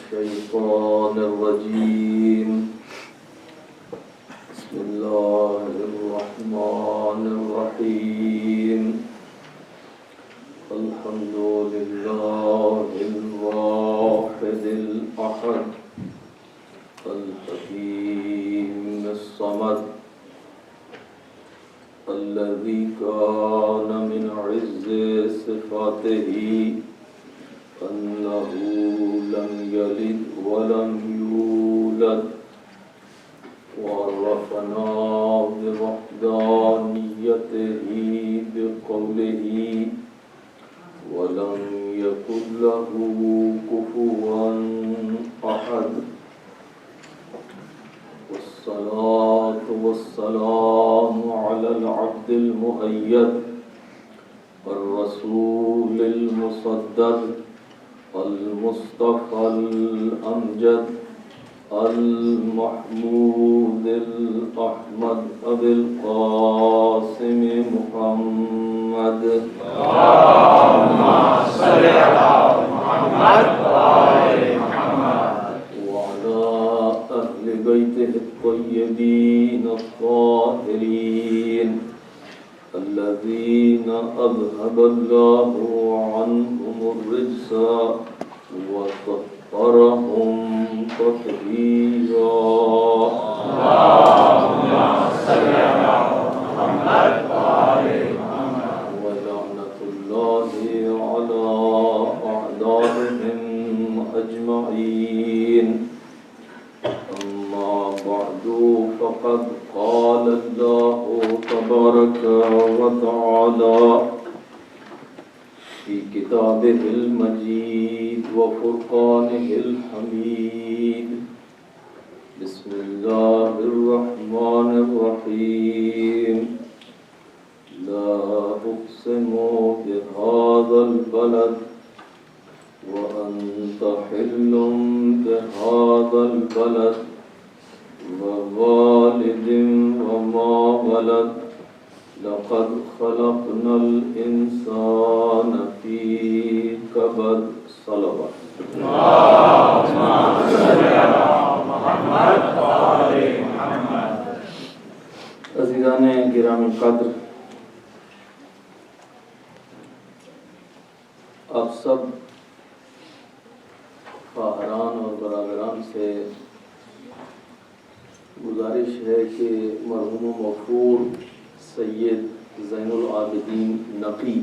الشيطان الرجيم بسم الله الرحمن الرحيم الحمد لله الواحد الأحد الحكيم الصمد الذي كان من عز صفاته أنه لم يلد ولم يولد وعرفنا بوحدانيته بقوله ولم يكن له كفوا أحد والصلاة والسلام على العبد المؤيد الرسول المصدق المصطفى الأمجد المحمود الأحمد أبي القاسم محمد اللهم صل على محمد وآل محمد وعلى أهل بيته الطيبين الطاهرين الذين أذهب الله عنهم الرجس وطهرهم تطهيرا اللهم صل على محمد وآل محمد ولعنة الله على أعدائهم أجمعين أما بعد فقد قال الله تبارك وتعالى في كتابه المجيد وفرقانه الحميد بسم الله الرحمن الرحيم لا أقسم بهذا البلد وأنت حل بهذا البلد ووالد وما ولد لقد خلقنا الإنسان في كبد صلوات اللهم صل على محمد وآل محمد عزیزان گرامی قدر، آپ سب خواہران اور برادران سے گزارش ہے کہ مرحوم و مغفور سید زین العابدین نقی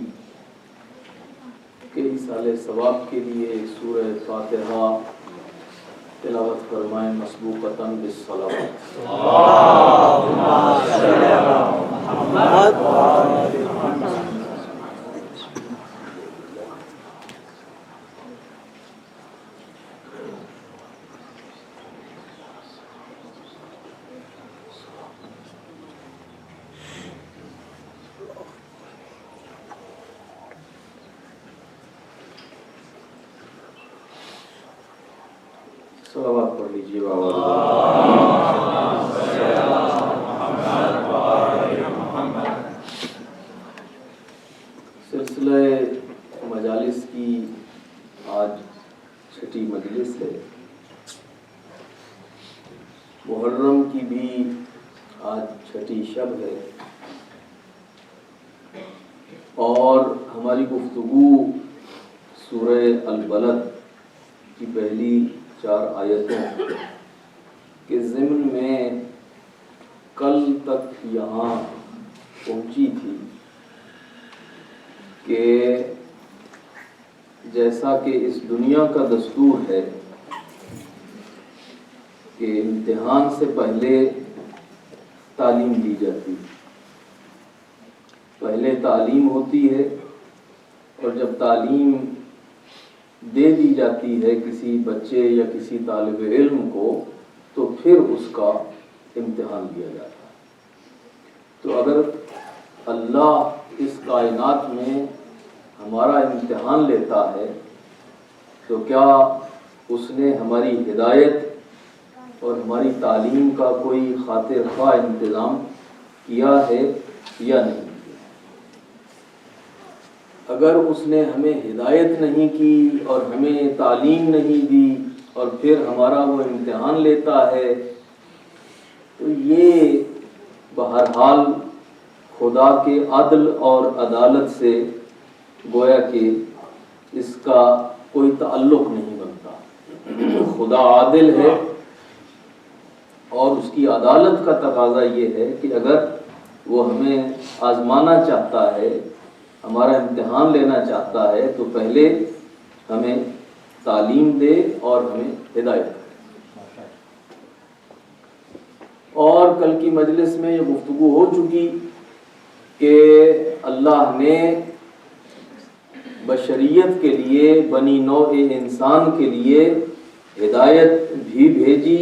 کے ایصال ثواب کے لیے سورہ فاتحہ تلاوت فرمائیں مسبوقۃً بالصلوات۔ اللهم صل على محمد وآل محمد صلوات پڑھ لیجیے بابا۔ سلسلہ مجالس کی آج چھٹی مجلس ہے، محرم کی بھی آج چھٹی شب ہے، اور ہماری گفتگو سورہ البلد کی پہلی 4 آیتوں کے ضمن میں کل تک یہاں پہنچی تھی کہ جیسا کہ اس دنیا کا دستور ہے کہ امتحان سے پہلے تعلیم دی جاتی ہے، پہلے تعلیم ہوتی ہے، اور جب تعلیم دے دی جاتی ہے کسی بچے یا کسی طالب علم کو تو پھر اس کا امتحان لیا جاتا ہے۔ تو اگر اللہ اس کائنات میں ہمارا امتحان لیتا ہے تو کیا اس نے ہماری ہدایت اور ہماری تعلیم کا کوئی خاطر خواہ انتظام کیا ہے یا نہیں؟ اگر اس نے ہمیں ہدایت نہیں کی اور ہمیں تعلیم نہیں دی اور پھر ہمارا وہ امتحان لیتا ہے، تو یہ بہرحال خدا کے عدل اور عدالت سے گویا کہ اس کا کوئی تعلق نہیں بنتا۔ خدا عادل ہے اور اس کی عدالت کا تقاضا یہ ہے کہ اگر وہ ہمیں آزمانا چاہتا ہے، ہمارا امتحان لینا چاہتا ہے، تو پہلے ہمیں تعلیم دے اور ہمیں ہدایت دے۔ اور کل کی مجلس میں یہ گفتگو ہو چکی کہ اللہ نے بشریت کے لیے، بنی نوع انسان کے لیے ہدایت بھی بھیجی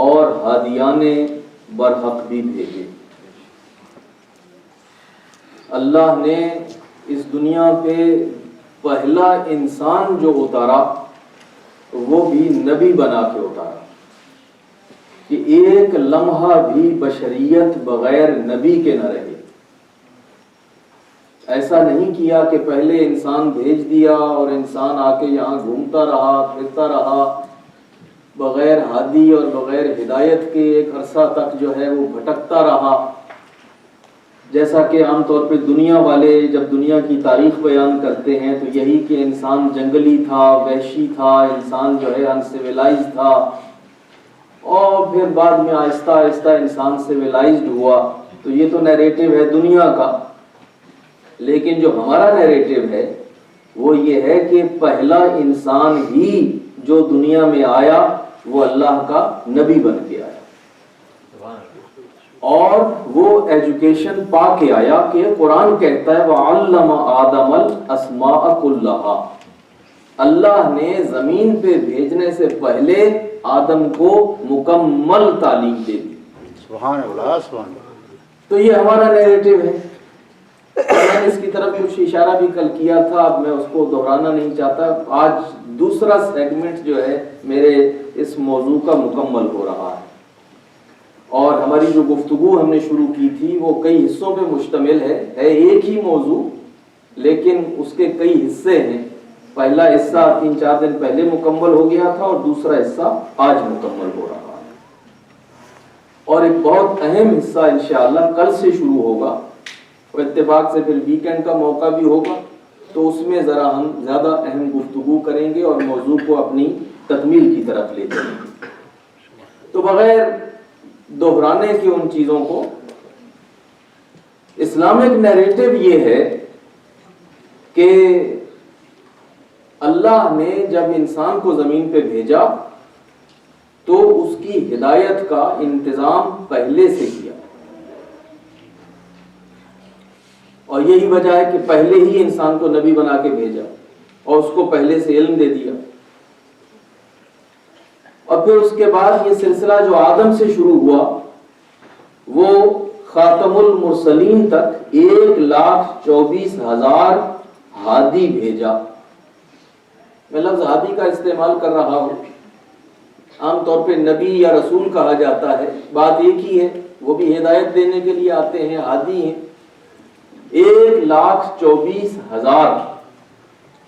اور ہادیان برحق بھی بھیجے۔ اللہ نے اس دنیا پہ پہلا انسان جو اتارا وہ بھی نبی بنا کے اتارا، کہ ایک لمحہ بھی بشریت بغیر نبی کے نہ رہے۔ ایسا نہیں کیا کہ پہلے انسان بھیج دیا اور انسان آ کے یہاں گھومتا رہا، پھرتا رہا، بغیر ہادی اور بغیر ہدایت کے ایک عرصہ تک جو ہے وہ بھٹکتا رہا۔ جیسا کہ عام طور پہ دنیا والے جب دنیا کی تاریخ بیان کرتے ہیں تو یہی کہ انسان جنگلی تھا، وحشی تھا، انسان جو ہے انسیولائز تھا، اور پھر بعد میں آہستہ آہستہ انسان سیولائزڈ ہوا۔ تو یہ تو نیریٹو ہے دنیا کا، لیکن جو ہمارا نیریٹو ہے وہ یہ ہے کہ پہلا انسان ہی جو دنیا میں آیا وہ اللہ کا نبی بن کے آیا، اور وہ ایجوکیشن پا کے آیا کہ قرآن کہتا ہے وَعَلَّمَ آدَمَ الْأَسْمَاءَ كُلَّهَا، اللہ نے زمین پہ بھیجنے سے پہلے آدم کو مکمل تعلیم دے دی۔ سبحان اللہ، سبحان اللہ۔ تو یہ ہمارا نیریٹو ہے۔ میں نے اس کی طرف کچھ اشارہ بھی کل کیا تھا، اب میں اس کو دہرانا نہیں چاہتا۔ آج دوسرا سیگمنٹ جو ہے میرے اس موضوع کا مکمل ہو رہا ہے، اور ہماری جو گفتگو ہم نے شروع کی تھی وہ کئی حصوں پہ مشتمل ہے ایک ہی موضوع لیکن اس کے کئی حصے ہیں۔ پہلا حصہ 3-4 دن پہلے مکمل ہو گیا تھا اور دوسرا حصہ آج مکمل ہو رہا ہے، اور ایک بہت اہم حصہ انشاءاللہ کل سے شروع ہوگا، اور اتفاق سے پھر ویکینڈ کا موقع بھی ہوگا، تو اس میں ذرا ہم زیادہ اہم گفتگو کریں گے اور موضوع کو اپنی تکمیل کی طرف لے جائیں گے۔ تو بغیر دہرانے کی ان چیزوں کو، اسلامک نیریٹو یہ ہے کہ اللہ نے جب انسان کو زمین پہ بھیجا تو اس کی ہدایت کا انتظام پہلے سے کیا، اور یہی وجہ ہے کہ پہلے ہی انسان کو نبی بنا کے بھیجا اور اس کو پہلے سے علم دے دیا۔ اور پھر اس کے بعد یہ سلسلہ جو آدم سے شروع ہوا وہ خاتم المرسلین تک 1,24,000 ہادی بھیجا۔ میں لفظ ہادی کا استعمال کر رہا ہوں، عام طور پہ نبی یا رسول کہا جاتا ہے، بات ایک ہی ہے، وہ بھی ہدایت دینے کے لیے آتے ہیں، ہادی ہیں۔ 1,24,000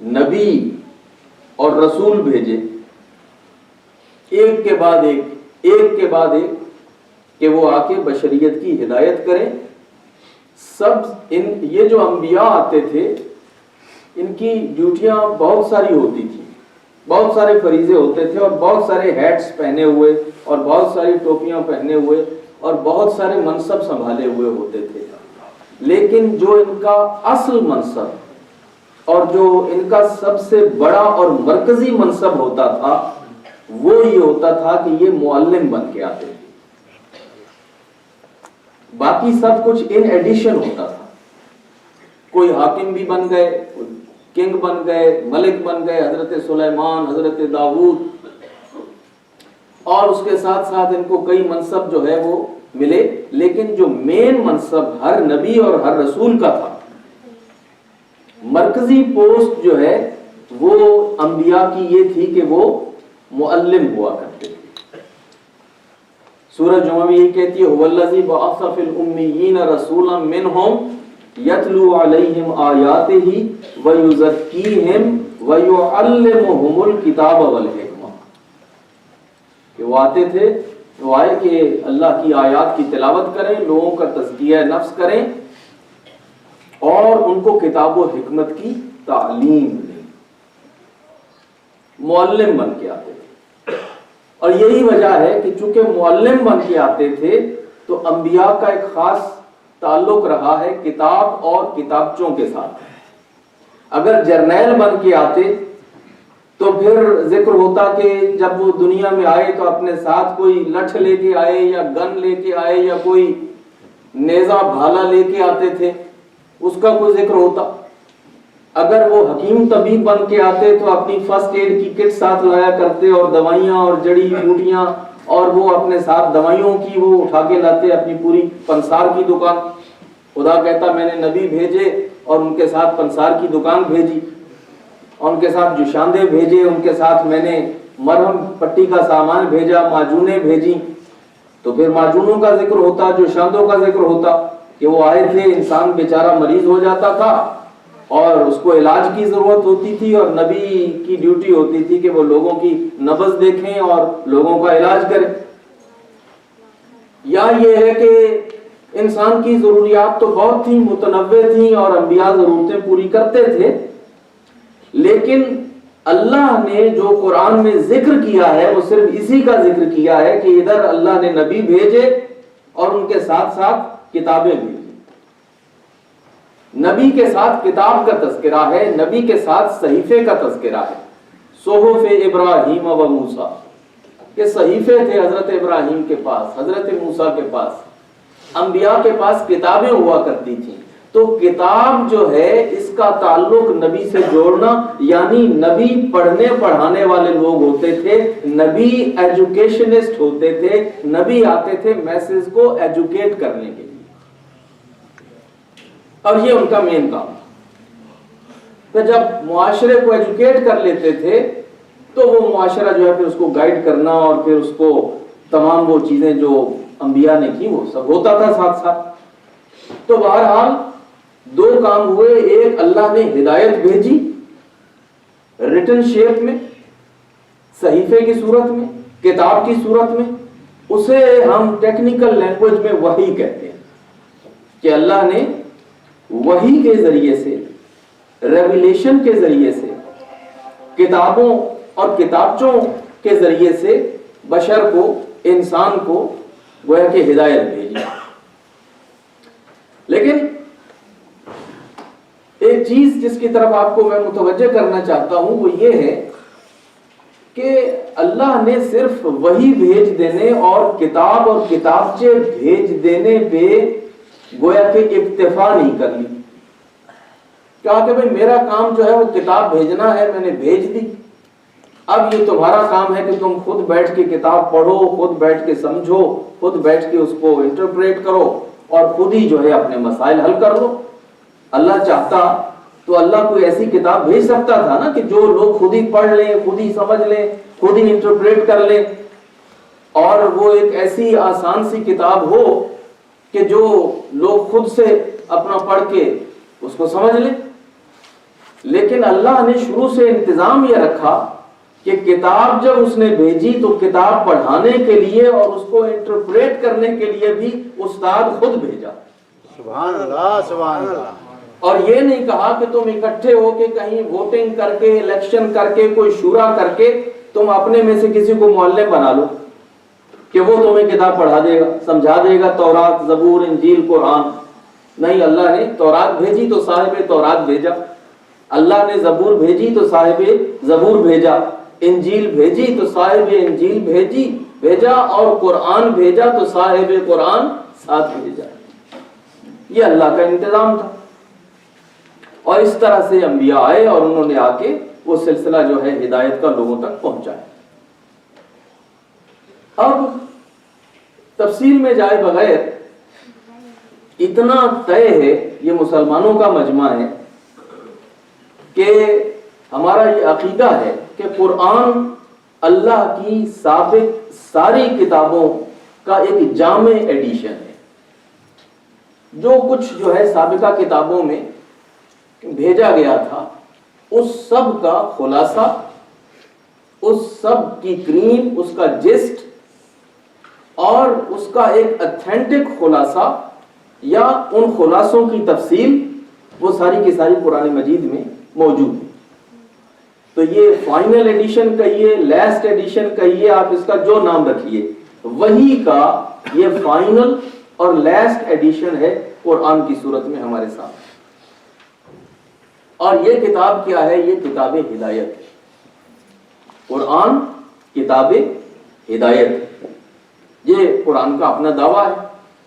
نبی اور رسول بھیجے، ایک کے بعد ایک کہ وہ آ کے بشریت کی ہدایت کریں۔ یہ جو انبیاء آتے تھے ان کی ڈیوٹیاں بہت ساری ہوتی تھی، بہت سارے فریضے ہوتے تھے، اور بہت سارے ہیٹس پہنے ہوئے اور بہت ساری ٹوپیاں پہنے ہوئے اور بہت سارے منصب سنبھالے ہوئے ہوتے تھے، لیکن جو ان کا اصل منصب اور جو ان کا سب سے بڑا اور مرکزی منصب ہوتا تھا وہ یہ ہوتا تھا کہ یہ معلم بن کے آتے تھے۔ باقی سب کچھ ان ایڈیشن ہوتا تھا، کوئی حاکم بھی بن گئے، کنگ بن گئے، ملک بن گئے، حضرت سلیمان، حضرت داؤد، اور اس کے ساتھ ساتھ ان کو کئی منصب جو ہے وہ ملے، لیکن جو مین منصب ہر نبی اور ہر رسول کا تھا، مرکزی پوسٹ جو ہے وہ انبیاء کی یہ تھی کہ وہ معلم ہوا کرتے تھے۔ سورہ جمعہ میں یہ کہتی ہے هو الذی بعث فی الامیین رسولا منہم یتلو علیہم آیاتہ ویزکیہم ویعلمہم الکتاب والحکمہ۔ کہ وہ آتے تھے، وہ آئے کہ اللہ کی آیات کی تلاوت کریں، لوگوں کا تزکیہ نفس کریں اور ان کو کتاب و حکمت کی تعلیم دیں، معلم بن کے آتے تھے۔ اور یہی وجہ ہے کہ چونکہ معلم بن کے آتے تھے تو انبیاء کا ایک خاص تعلق رہا ہے کتاب اور کتابچوں کے ساتھ۔ اگر جرنیل بن کے آتے تو پھر ذکر ہوتا کہ جب وہ دنیا میں آئے تو اپنے ساتھ کوئی لٹھ لے کے آئے یا گن لے کے آئے یا کوئی نیزہ بھالا لے کے آتے تھے، اس کا کوئی ذکر ہوتا۔ اگر وہ حکیم طبیب بن کے آتے تو اپنی فرسٹ ایڈ کی کٹ ساتھ لایا کرتے اور دوائیاں اور جڑی بوٹیاں، اور وہ اپنے ساتھ دوائیوں کی وہ اٹھا کے لاتے اپنی پوری پنسار کی دکان۔ خدا کہتا میں نے نبی بھیجے اور ان کے ساتھ پنسار کی دکان بھیجی، اور ان کے ساتھ جوشاندے بھیجے، ان کے ساتھ میں نے مرہم پٹی کا سامان بھیجا، معجونیں بھیجی۔ تو پھر معجونوں کا ذکر ہوتا، جوشاندوں کا ذکر ہوتا کہ وہ آئے تھے، انسان بیچارہ مریض ہو جاتا تھا اور اس کو علاج کی ضرورت ہوتی تھی، اور نبی کی ڈیوٹی ہوتی تھی کہ وہ لوگوں کی نبض دیکھیں اور لوگوں کا علاج کریں۔ یا یہ ہے کہ انسان کی ضروریات تو بہت ہی متنوع تھیں اور انبیاء ضرورتیں پوری کرتے تھے، لیکن اللہ نے جو قرآن میں ذکر کیا ہے وہ صرف اسی کا ذکر کیا ہے کہ ادھر اللہ نے نبی بھیجے اور ان کے ساتھ ساتھ کتابیں بھیجی۔ نبی کے ساتھ کتاب کا تذکرہ ہے، نبی کے ساتھ صحیفے کا تذکرہ ہے۔ صحف ابراہیم و موسیٰ، یہ صحیفے تھے حضرت ابراہیم کے پاس، حضرت موسیٰ کے پاس، انبیاء کے پاس کتابیں ہوا کرتی تھیں۔ تو کتاب جو ہے اس کا تعلق نبی سے جوڑنا، یعنی نبی پڑھنے پڑھانے والے لوگ ہوتے تھے، نبی ایجوکیشنسٹ ہوتے تھے، نبی آتے تھے میسز کو ایجوکیٹ کرنے کے لیے، اور یہ ان کا مین کام تھا۔ تو جب معاشرے کو ایجوکیٹ کر لیتے تھے تو وہ معاشرہ جو ہے پھر اس کو گائیڈ کرنا اور پھر اس کو تمام وہ چیزیں جو انبیاء نے کی وہ سب ہوتا تھا ساتھ ساتھ۔ تو بہرحال دو کام ہوئے، ایک اللہ نے ہدایت بھیجی ریٹن شیپ میں، صحیفے کی صورت میں، کتاب کی صورت میں، اسے ہم ٹیکنیکل لینگویج میں وحی کہتے ہیں کہ اللہ نے وحی کے ذریعے سے، ریویلیشن کے ذریعے سے، کتابوں اور کتابچوں کے ذریعے سے بشر کو، انسان کو گویا کہ ہدایت بھیجی۔ لیکن ایک چیز جس کی طرف آپ کو میں متوجہ کرنا چاہتا ہوں وہ یہ ہے کہ اللہ نے صرف وحی بھیج دینے اور کتاب اور کتابچے بھیج دینے پہ گویا کہ اکتفا نہیں کر لی، کہا کہ بھئی میرا کام جو ہے وہ کتاب بھیجنا ہے، میں نے بھیج دی، اب یہ تمہارا کام ہے کہ تم خود بیٹھ کے کتاب پڑھو، خود بیٹھ کے سمجھو، خود بیٹھ کے اس کو انٹرپریٹ کرو اور خود ہی جو ہے اپنے مسائل حل کر لو۔ اللہ چاہتا تو اللہ کوئی ایسی کتاب بھیج سکتا تھا نا کہ جو لوگ خود ہی پڑھ لیں، خود ہی سمجھ لیں، خود ہی انٹرپریٹ کر لیں، اور وہ ایک ایسی آسان سی کتاب ہو کہ جو لوگ خود سے اپنا پڑھ کے اس کو سمجھ لیں۔ لیکن اللہ نے شروع سے انتظام یہ رکھا کہ کتاب جب اس نے بھیجی تو کتاب پڑھانے کے لیے اور اس کو انٹرپریٹ کرنے کے لیے بھی استاد خود بھیجا۔ سبحان اللہ، سبحان اللہ۔ اور یہ نہیں کہا کہ تم اکٹھے ہو کے کہیں ووٹنگ کر کے، الیکشن کر کے، کوئی شورا کر کے تم اپنے میں سے کسی کو معلم بنا لو کہ وہ تمہیں کتاب پڑھا دے گا، سمجھا دے گا، تورات، زبور، انجیل، قرآن۔ نہیں، اللہ نے تورات بھیجی تو صاحب تورات بھیجا، اللہ نے زبور بھیجی تو صاحب زبور بھیجا، انجیل بھیجی تو صاحب انجیل بھیجا، اور قرآن بھیجا تو صاحب قرآن ساتھ بھیجا۔ یہ اللہ کا انتظام تھا، اور اس طرح سے انبیاء آئے اور انہوں نے آ کے وہ سلسلہ جو ہے ہدایت کا لوگوں تک پہنچایا۔ اب تفصیل میں جائے بغیر اتنا طے ہے، یہ مسلمانوں کا مجمع ہے کہ ہمارا یہ عقیدہ ہے کہ قرآن اللہ کی سابق ساری کتابوں کا ایک جامع ایڈیشن ہے۔ جو کچھ جو ہے سابقہ کتابوں میں بھیجا گیا تھا اس سب کا خلاصہ، اس سب کی کریم، اس کا جسٹ اور اس کا ایک اتھینٹک خلاصہ یا ان خلاصوں کی تفصیل وہ ساری کی ساری قرآن مجید میں موجود ہے. تو یہ فائنل ایڈیشن کہیے، لاسٹ ایڈیشن کہیے، آپ اس کا جو نام رکھیے، وہی کا یہ فائنل اور لاسٹ ایڈیشن ہے قرآن کی صورت میں ہمارے ساتھ. اور یہ کتاب کیا ہے؟ یہ کتاب ہدایت ہے. قرآن کتاب ہدایت ہے. یہ قرآن کا اپنا دعویٰ ہے،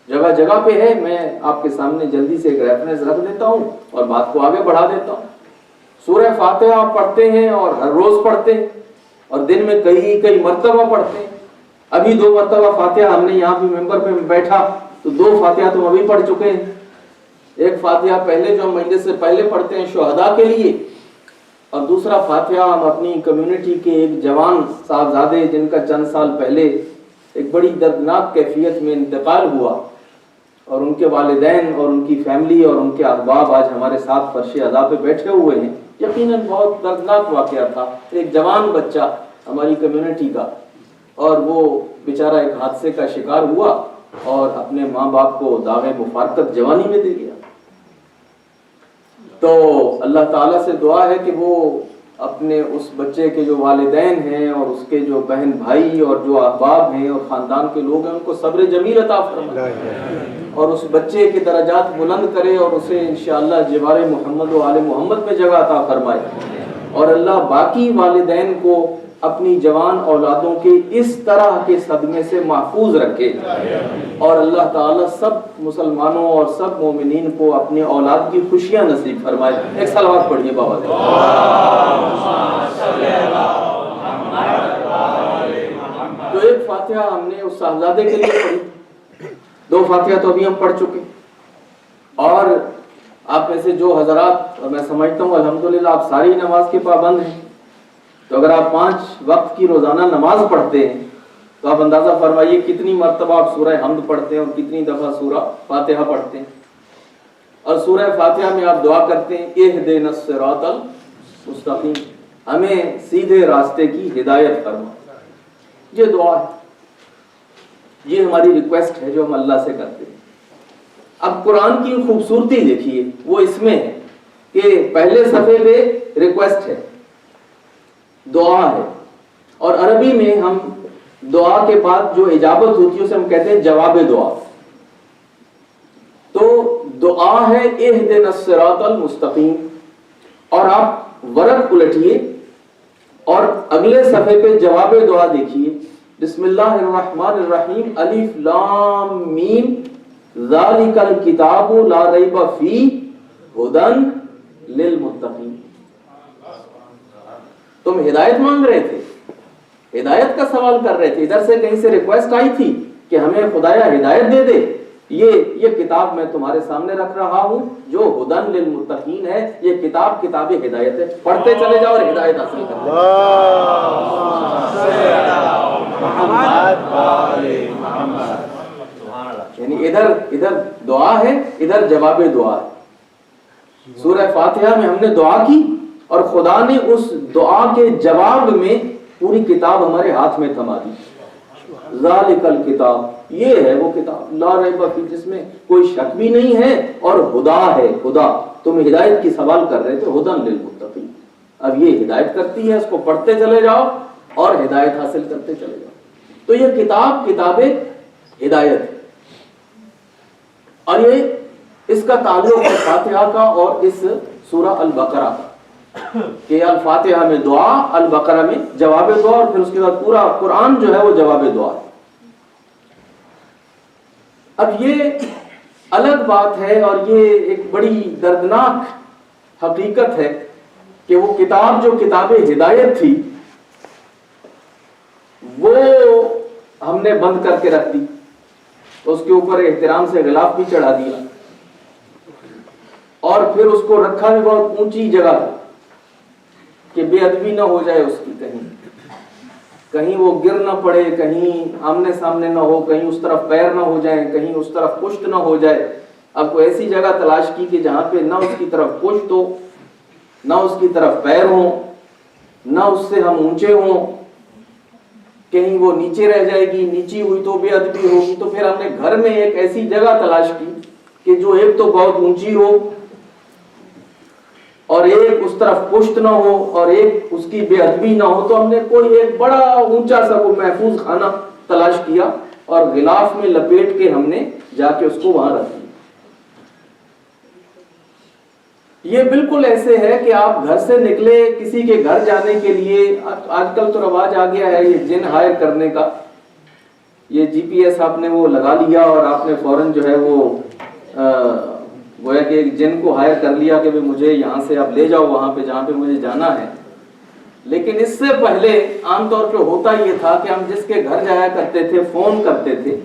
جگہ جگہ پہ ہے. میں آپ کے سامنے جلدی سے ایک ریفرنس رکھ دیتا ہوں اور بات کو آگے بڑھا دیتا ہوں. سورہ فاتحہ آپ پڑھتے ہیں اور ہر روز پڑھتے ہیں اور دن میں کئی مرتبہ پڑھتے ہیں. ابھی 2 مرتبہ فاتحہ ہم نے یہاں بھی ممبر پہ بیٹھا تو 2 فاتحہ تو ابھی پڑھ چکے ہیں. ایک فاتحہ پہلے جو ہم مجلس سے پہلے پڑھتے ہیں شہداء کے لیے، اور دوسرا فاتحہ ہم اپنی کمیونٹی کے ایک جوان صاحبزادے جن کا چند سال پہلے ایک بڑی دردناک کیفیت میں انتقال ہوا، اور ان کے والدین اور ان کی فیملی اور ان کے احباب آج ہمارے ساتھ فرش عزا پہ بیٹھے ہوئے ہیں. یقیناً بہت دردناک واقعہ تھا. ایک جوان بچہ ہماری کمیونٹی کا، اور وہ بیچارہ ایک حادثے کا شکار ہوا اور اپنے ماں باپ کو داغ مفارقت جوانی میں دے گیا. تو اللہ تعالیٰ سے دعا ہے کہ وہ اپنے اس بچے کے جو والدین ہیں اور اس کے جو بہن بھائی اور جو احباب ہیں اور خاندان کے لوگ ہیں ان کو صبر جمیل عطا فرمائے اور اس بچے کے درجات بلند کرے اور اسے انشاءاللہ جوار محمد و آل محمد میں جگہ عطا فرمائے. اور اللہ باقی والدین کو اپنی جوان اولادوں کے اس طرح کے صدمے سے محفوظ رکھے. اور اللہ تعالیٰ سب مسلمانوں اور سب مومنین کو اپنے اولاد کی خوشیاں نصیب فرمائے. ایک صلوات پڑھیے بابا. تو ایک فاتحہ ہم نے اس صاحبزادے کے لیے پڑھی، 2 فاتحہ تو ابھی ہم پڑھ چکے. اور آپ میں سے جو حضرات، اور میں سمجھتا ہوں الحمدللہ آپ ساری نماز کے پابند ہیں، تو اگر آپ 5 وقت کی روزانہ نماز پڑھتے ہیں تو آپ اندازہ فرمائیے کتنی مرتبہ آپ سورہ حمد پڑھتے ہیں اور کتنی دفعہ سورہ فاتحہ پڑھتے ہیں. اور سورہ فاتحہ میں آپ دعا کرتے ہیں اہدنا الصراط المستقیم، ہمیں سیدھے راستے کی ہدایت فرما. یہ دعا ہے، یہ ہماری ریکویسٹ ہے جو ہم اللہ سے کرتے ہیں. اب قرآن کی خوبصورتی دیکھیے، وہ اس میں ہے کہ پہلے صفحے پہ ریکویسٹ ہے، دعا ہے، اور عربی میں ہم دعا کے بعد جو اجابت ہوتی ہے اسے ہم کہتے ہیں جواب دعا. تو دعا ہے اہدنا الصراط المستقیم، اور آپ ورق الٹیے اور اگلے صفحے پہ جواب دعا دیکھیے. بسم اللہ الرحمن الرحیم الف لام میم ذالک الکتاب لا ریب فیہ ھدی للمتقین. تم ہدایت مانگ رہے تھے، ہدایت کا سوال کر رہے تھے، ادھر سے کہیں سے ریکویسٹ آئی تھی کہ ہمیں خدایا ہدایت دے دے. یہ کتاب میں تمہارے سامنے رکھ رہا ہوں جو ھدی للمتقین ہے. یہ کتاب ہدایت ہے، پڑھتے چلے جاؤ اور ہدایت حاصل کرو. یعنی ادھر دعا ہے، ادھر جواب دعا ہے. سورہ فاتحہ میں ہم نے دعا کی اور خدا نے اس دعا کے جواب میں پوری کتاب ہمارے ہاتھ میں تھما دی. ذالک الکتاب، یہ ہے وہ کتاب لا ریب فیہ، جس میں کوئی شک بھی نہیں ہے، اور ہدا ہے. خدا تم ہدایت کی سوال کر رہے تھے، ھدی للمتقین. اب یہ ہدایت کرتی ہے، اس کو پڑھتے چلے جاؤ اور ہدایت حاصل کرتے چلے جاؤ. تو یہ کتاب ہدایت ہے. اور یہ اس کا تعلق ہے فاتحہ کا اور اس سورہ البقرہ کا، کہ الفاتحہ میں دعا، البقرہ میں جواب دعا، اور پھر اس کے بعد پورا قرآن جو ہے وہ جواب دعا ہے. اب یہ الگ بات ہے اور یہ ایک بڑی دردناک حقیقت ہے کہ وہ کتاب جو کتاب ہدایت تھی وہ ہم نے بند کر کے رکھ دی، اس کے اوپر احترام سے غلاف بھی چڑھا دیا، اور پھر اس کو رکھا بھی بہت اونچی جگہ کہ بے ادبی نہ ہو جائے اس کی، کہیں وہ گر نہ پڑے، کہیں آمنے سامنے نہ ہو، کہیں اس طرف پیر نہ ہو جائیں، کہیں اس طرف پشت نہ ہو جائے. اب کوئی ایسی جگہ تلاش کی کہ جہاں پہ نہ اس کی طرف پشت ہو، نہ اس کی طرف پیر ہوں، نہ اس سے ہم اونچے ہوں، کہ کہیں وہ نیچے رہ جائے گی، نیچی ہوئی تو بے ادبی ہوگی، تو پھر ہم نے گھر میں ایک ایسی جگہ تلاش کی کہ جو ایک تو بہت اونچی ہو اور ایک اس طرف پشت نہ ہو اور ایک اس کی بے ادبی نہ ہو، تو ہم نے کوئی ایک بڑا اونچا سا وہ محفوظ خانہ تلاش کیا اور غلاف میں لپیٹ کے ہم نے جا کے اس کو وہاں رکھ دیا۔ یہ بالکل ایسے ہے کہ آپ گھر سے نکلے کسی کے گھر جانے کے لیے، آج کل تو رواج آ گیا ہے یہ جن ہائر کرنے کا، یہ جی پی ایس آپ نے وہ لگا لیا اور آپ نے فوراً جو ہے وہ گویا کہ ایک جن کو ہائر کر لیا کہ مجھے یہاں سے آپ لے جاؤ وہاں پہ جہاں پہ مجھے جانا ہے۔ لیکن اس سے پہلے عام طور پہ ہوتا یہ تھا کہ ہم جس کے گھر جایا کرتے تھے فون کرتے تھے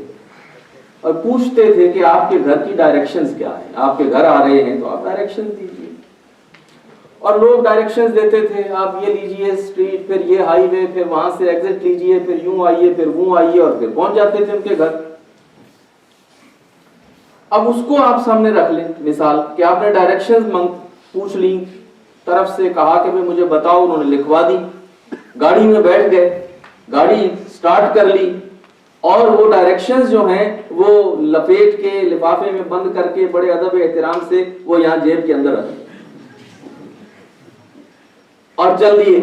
اور پوچھتے تھے کہ آپ کے گھر کی ڈائریکشنز کیا ہیں، آپ کے گھر آ رہے ہیں تو آپ ڈائریکشن دیجیے، اور لوگ ڈائریکشنز دیتے تھے، آپ یہ لیجئے اسٹریٹ، پھر یہ ہائی وے، پھر وہاں سے ایگزٹ لیجئے، پھر یوں آئیے، پھر وہ آئیے، اور پھر پہنچ جاتے تھے ان کے گھر۔ اب اس کو آپ سامنے رکھ لیں، مثال کہ آپ نے ڈائریکشنز پوچھ لی، طرف سے کہا کہ مجھے بتاؤ، انہوں نے لکھوا دی، گاڑی میں بیٹھ گئے، گاڑی سٹارٹ کر لی، اور وہ ڈائریکشنز جو ہیں وہ لپیٹ کے لفافے میں بند کر کے بڑے ادب احترام سے وہ یہاں جیب کے اندر رکھ اور چل دیے۔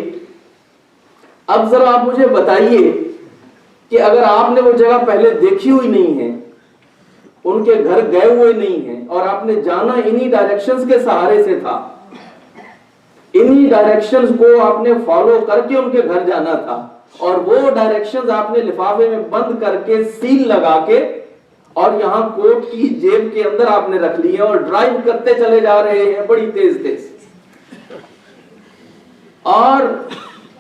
اب ذرا آپ مجھے بتائیے کہ اگر آپ نے وہ جگہ پہلے دیکھی ہوئی نہیں ہے، ان کے گھر گئے ہوئے نہیں ہیں، اور آپ نے جانا انہی ڈائریکشنز کے سہارے سے تھا، انہی ڈائریکشنز کو آپ نے فالو کر کے ان کے گھر جانا تھا، اور وہ ڈائریکشنز آپ نے لفافے میں بند کر کے سیل لگا کے اور یہاں کوٹ کی جیب کے اندر آپ نے رکھ لی ہے اور ڈرائیو کرتے چلے جا رہے ہیں بڑی تیز تیز، اور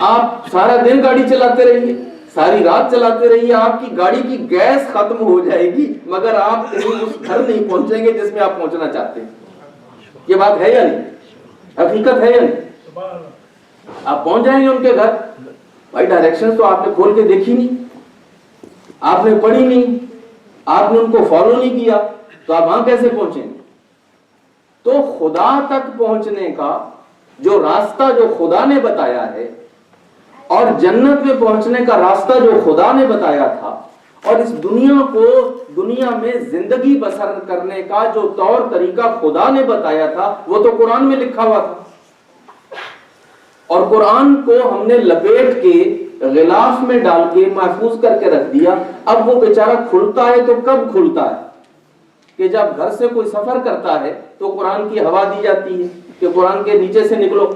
آپ سارا دن گاڑی چلاتے رہیے، ساری رات چلاتے رہیے، آپ کی گاڑی کی گیس ختم ہو جائے گی مگر آپ کہیں اس گھر نہیں پہنچیں گے جس میں آپ پہنچنا چاہتے ہیں۔ یہ بات ہے یا نہیں؟ حقیقت ہے یا نہیں؟ آپ پہنچ جائیں گے ان کے گھر، بھائی ڈائریکشن تو آپ نے کھول کے دیکھی نہیں، آپ نے پڑھی نہیں، آپ نے ان کو فالو نہیں کیا، تو آپ وہاں کیسے پہنچیں گے؟ تو خدا تک پہنچنے کا جو راستہ جو خدا نے بتایا ہے، اور جنت میں پہنچنے کا راستہ جو خدا نے بتایا تھا، اور اس دنیا کو دنیا میں زندگی بسر کرنے کا جو طور طریقہ خدا نے بتایا تھا، وہ تو قرآن میں لکھا ہوا تھا، اور قرآن کو ہم نے لپیٹ کے غلاف میں ڈال کے محفوظ کر کے رکھ دیا۔ اب وہ بیچارہ کھلتا ہے تو کب کھلتا ہے؟ کہ جب گھر سے کوئی سفر کرتا ہے تو قرآن کی ہوا دی جاتی ہے کہ قرآن کے نیچے سے نکلو۔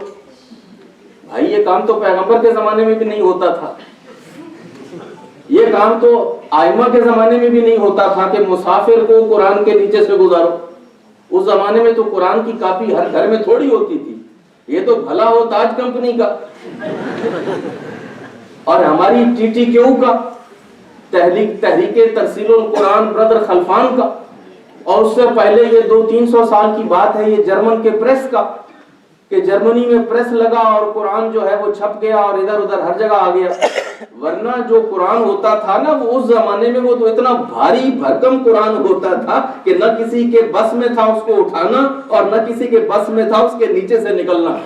بھائی یہ کام تو پیغمبر کے زمانے میں بھی نہیں ہوتا تھا، یہ کام تو آئمہ کے زمانے میں بھی نہیں ہوتا تھا کہ مسافر کو قرآن کے نیچے سے گزارو۔ اس زمانے میں تو قرآن کی کاپی ہر گھر میں تھوڑی ہوتی تھی، یہ تو بھلا ہو تاج کمپنی کا اور ہماری ٹی ٹی کیو کا، تحریک ترسیل القرآن برادر خلفان کا، اور اس سے پہلے یہ 200-300 سال کی بات ہے یہ جرمن کے پریس کا، کہ جرمنی میں پریس لگا اور قرآن جو ہے وہ چھپ گیا اور ادھر ادھر ہر جگہ آ گیا۔ ورنہ جو قرآن ہوتا تھا نا، وہ اس زمانے میں وہ تو اتنا بھاری بھرکم قرآن ہوتا تھا کہ نہ کسی کے بس میں تھا اس کو اٹھانا اور نہ کسی کے بس میں تھا اس کے نیچے سے نکلنا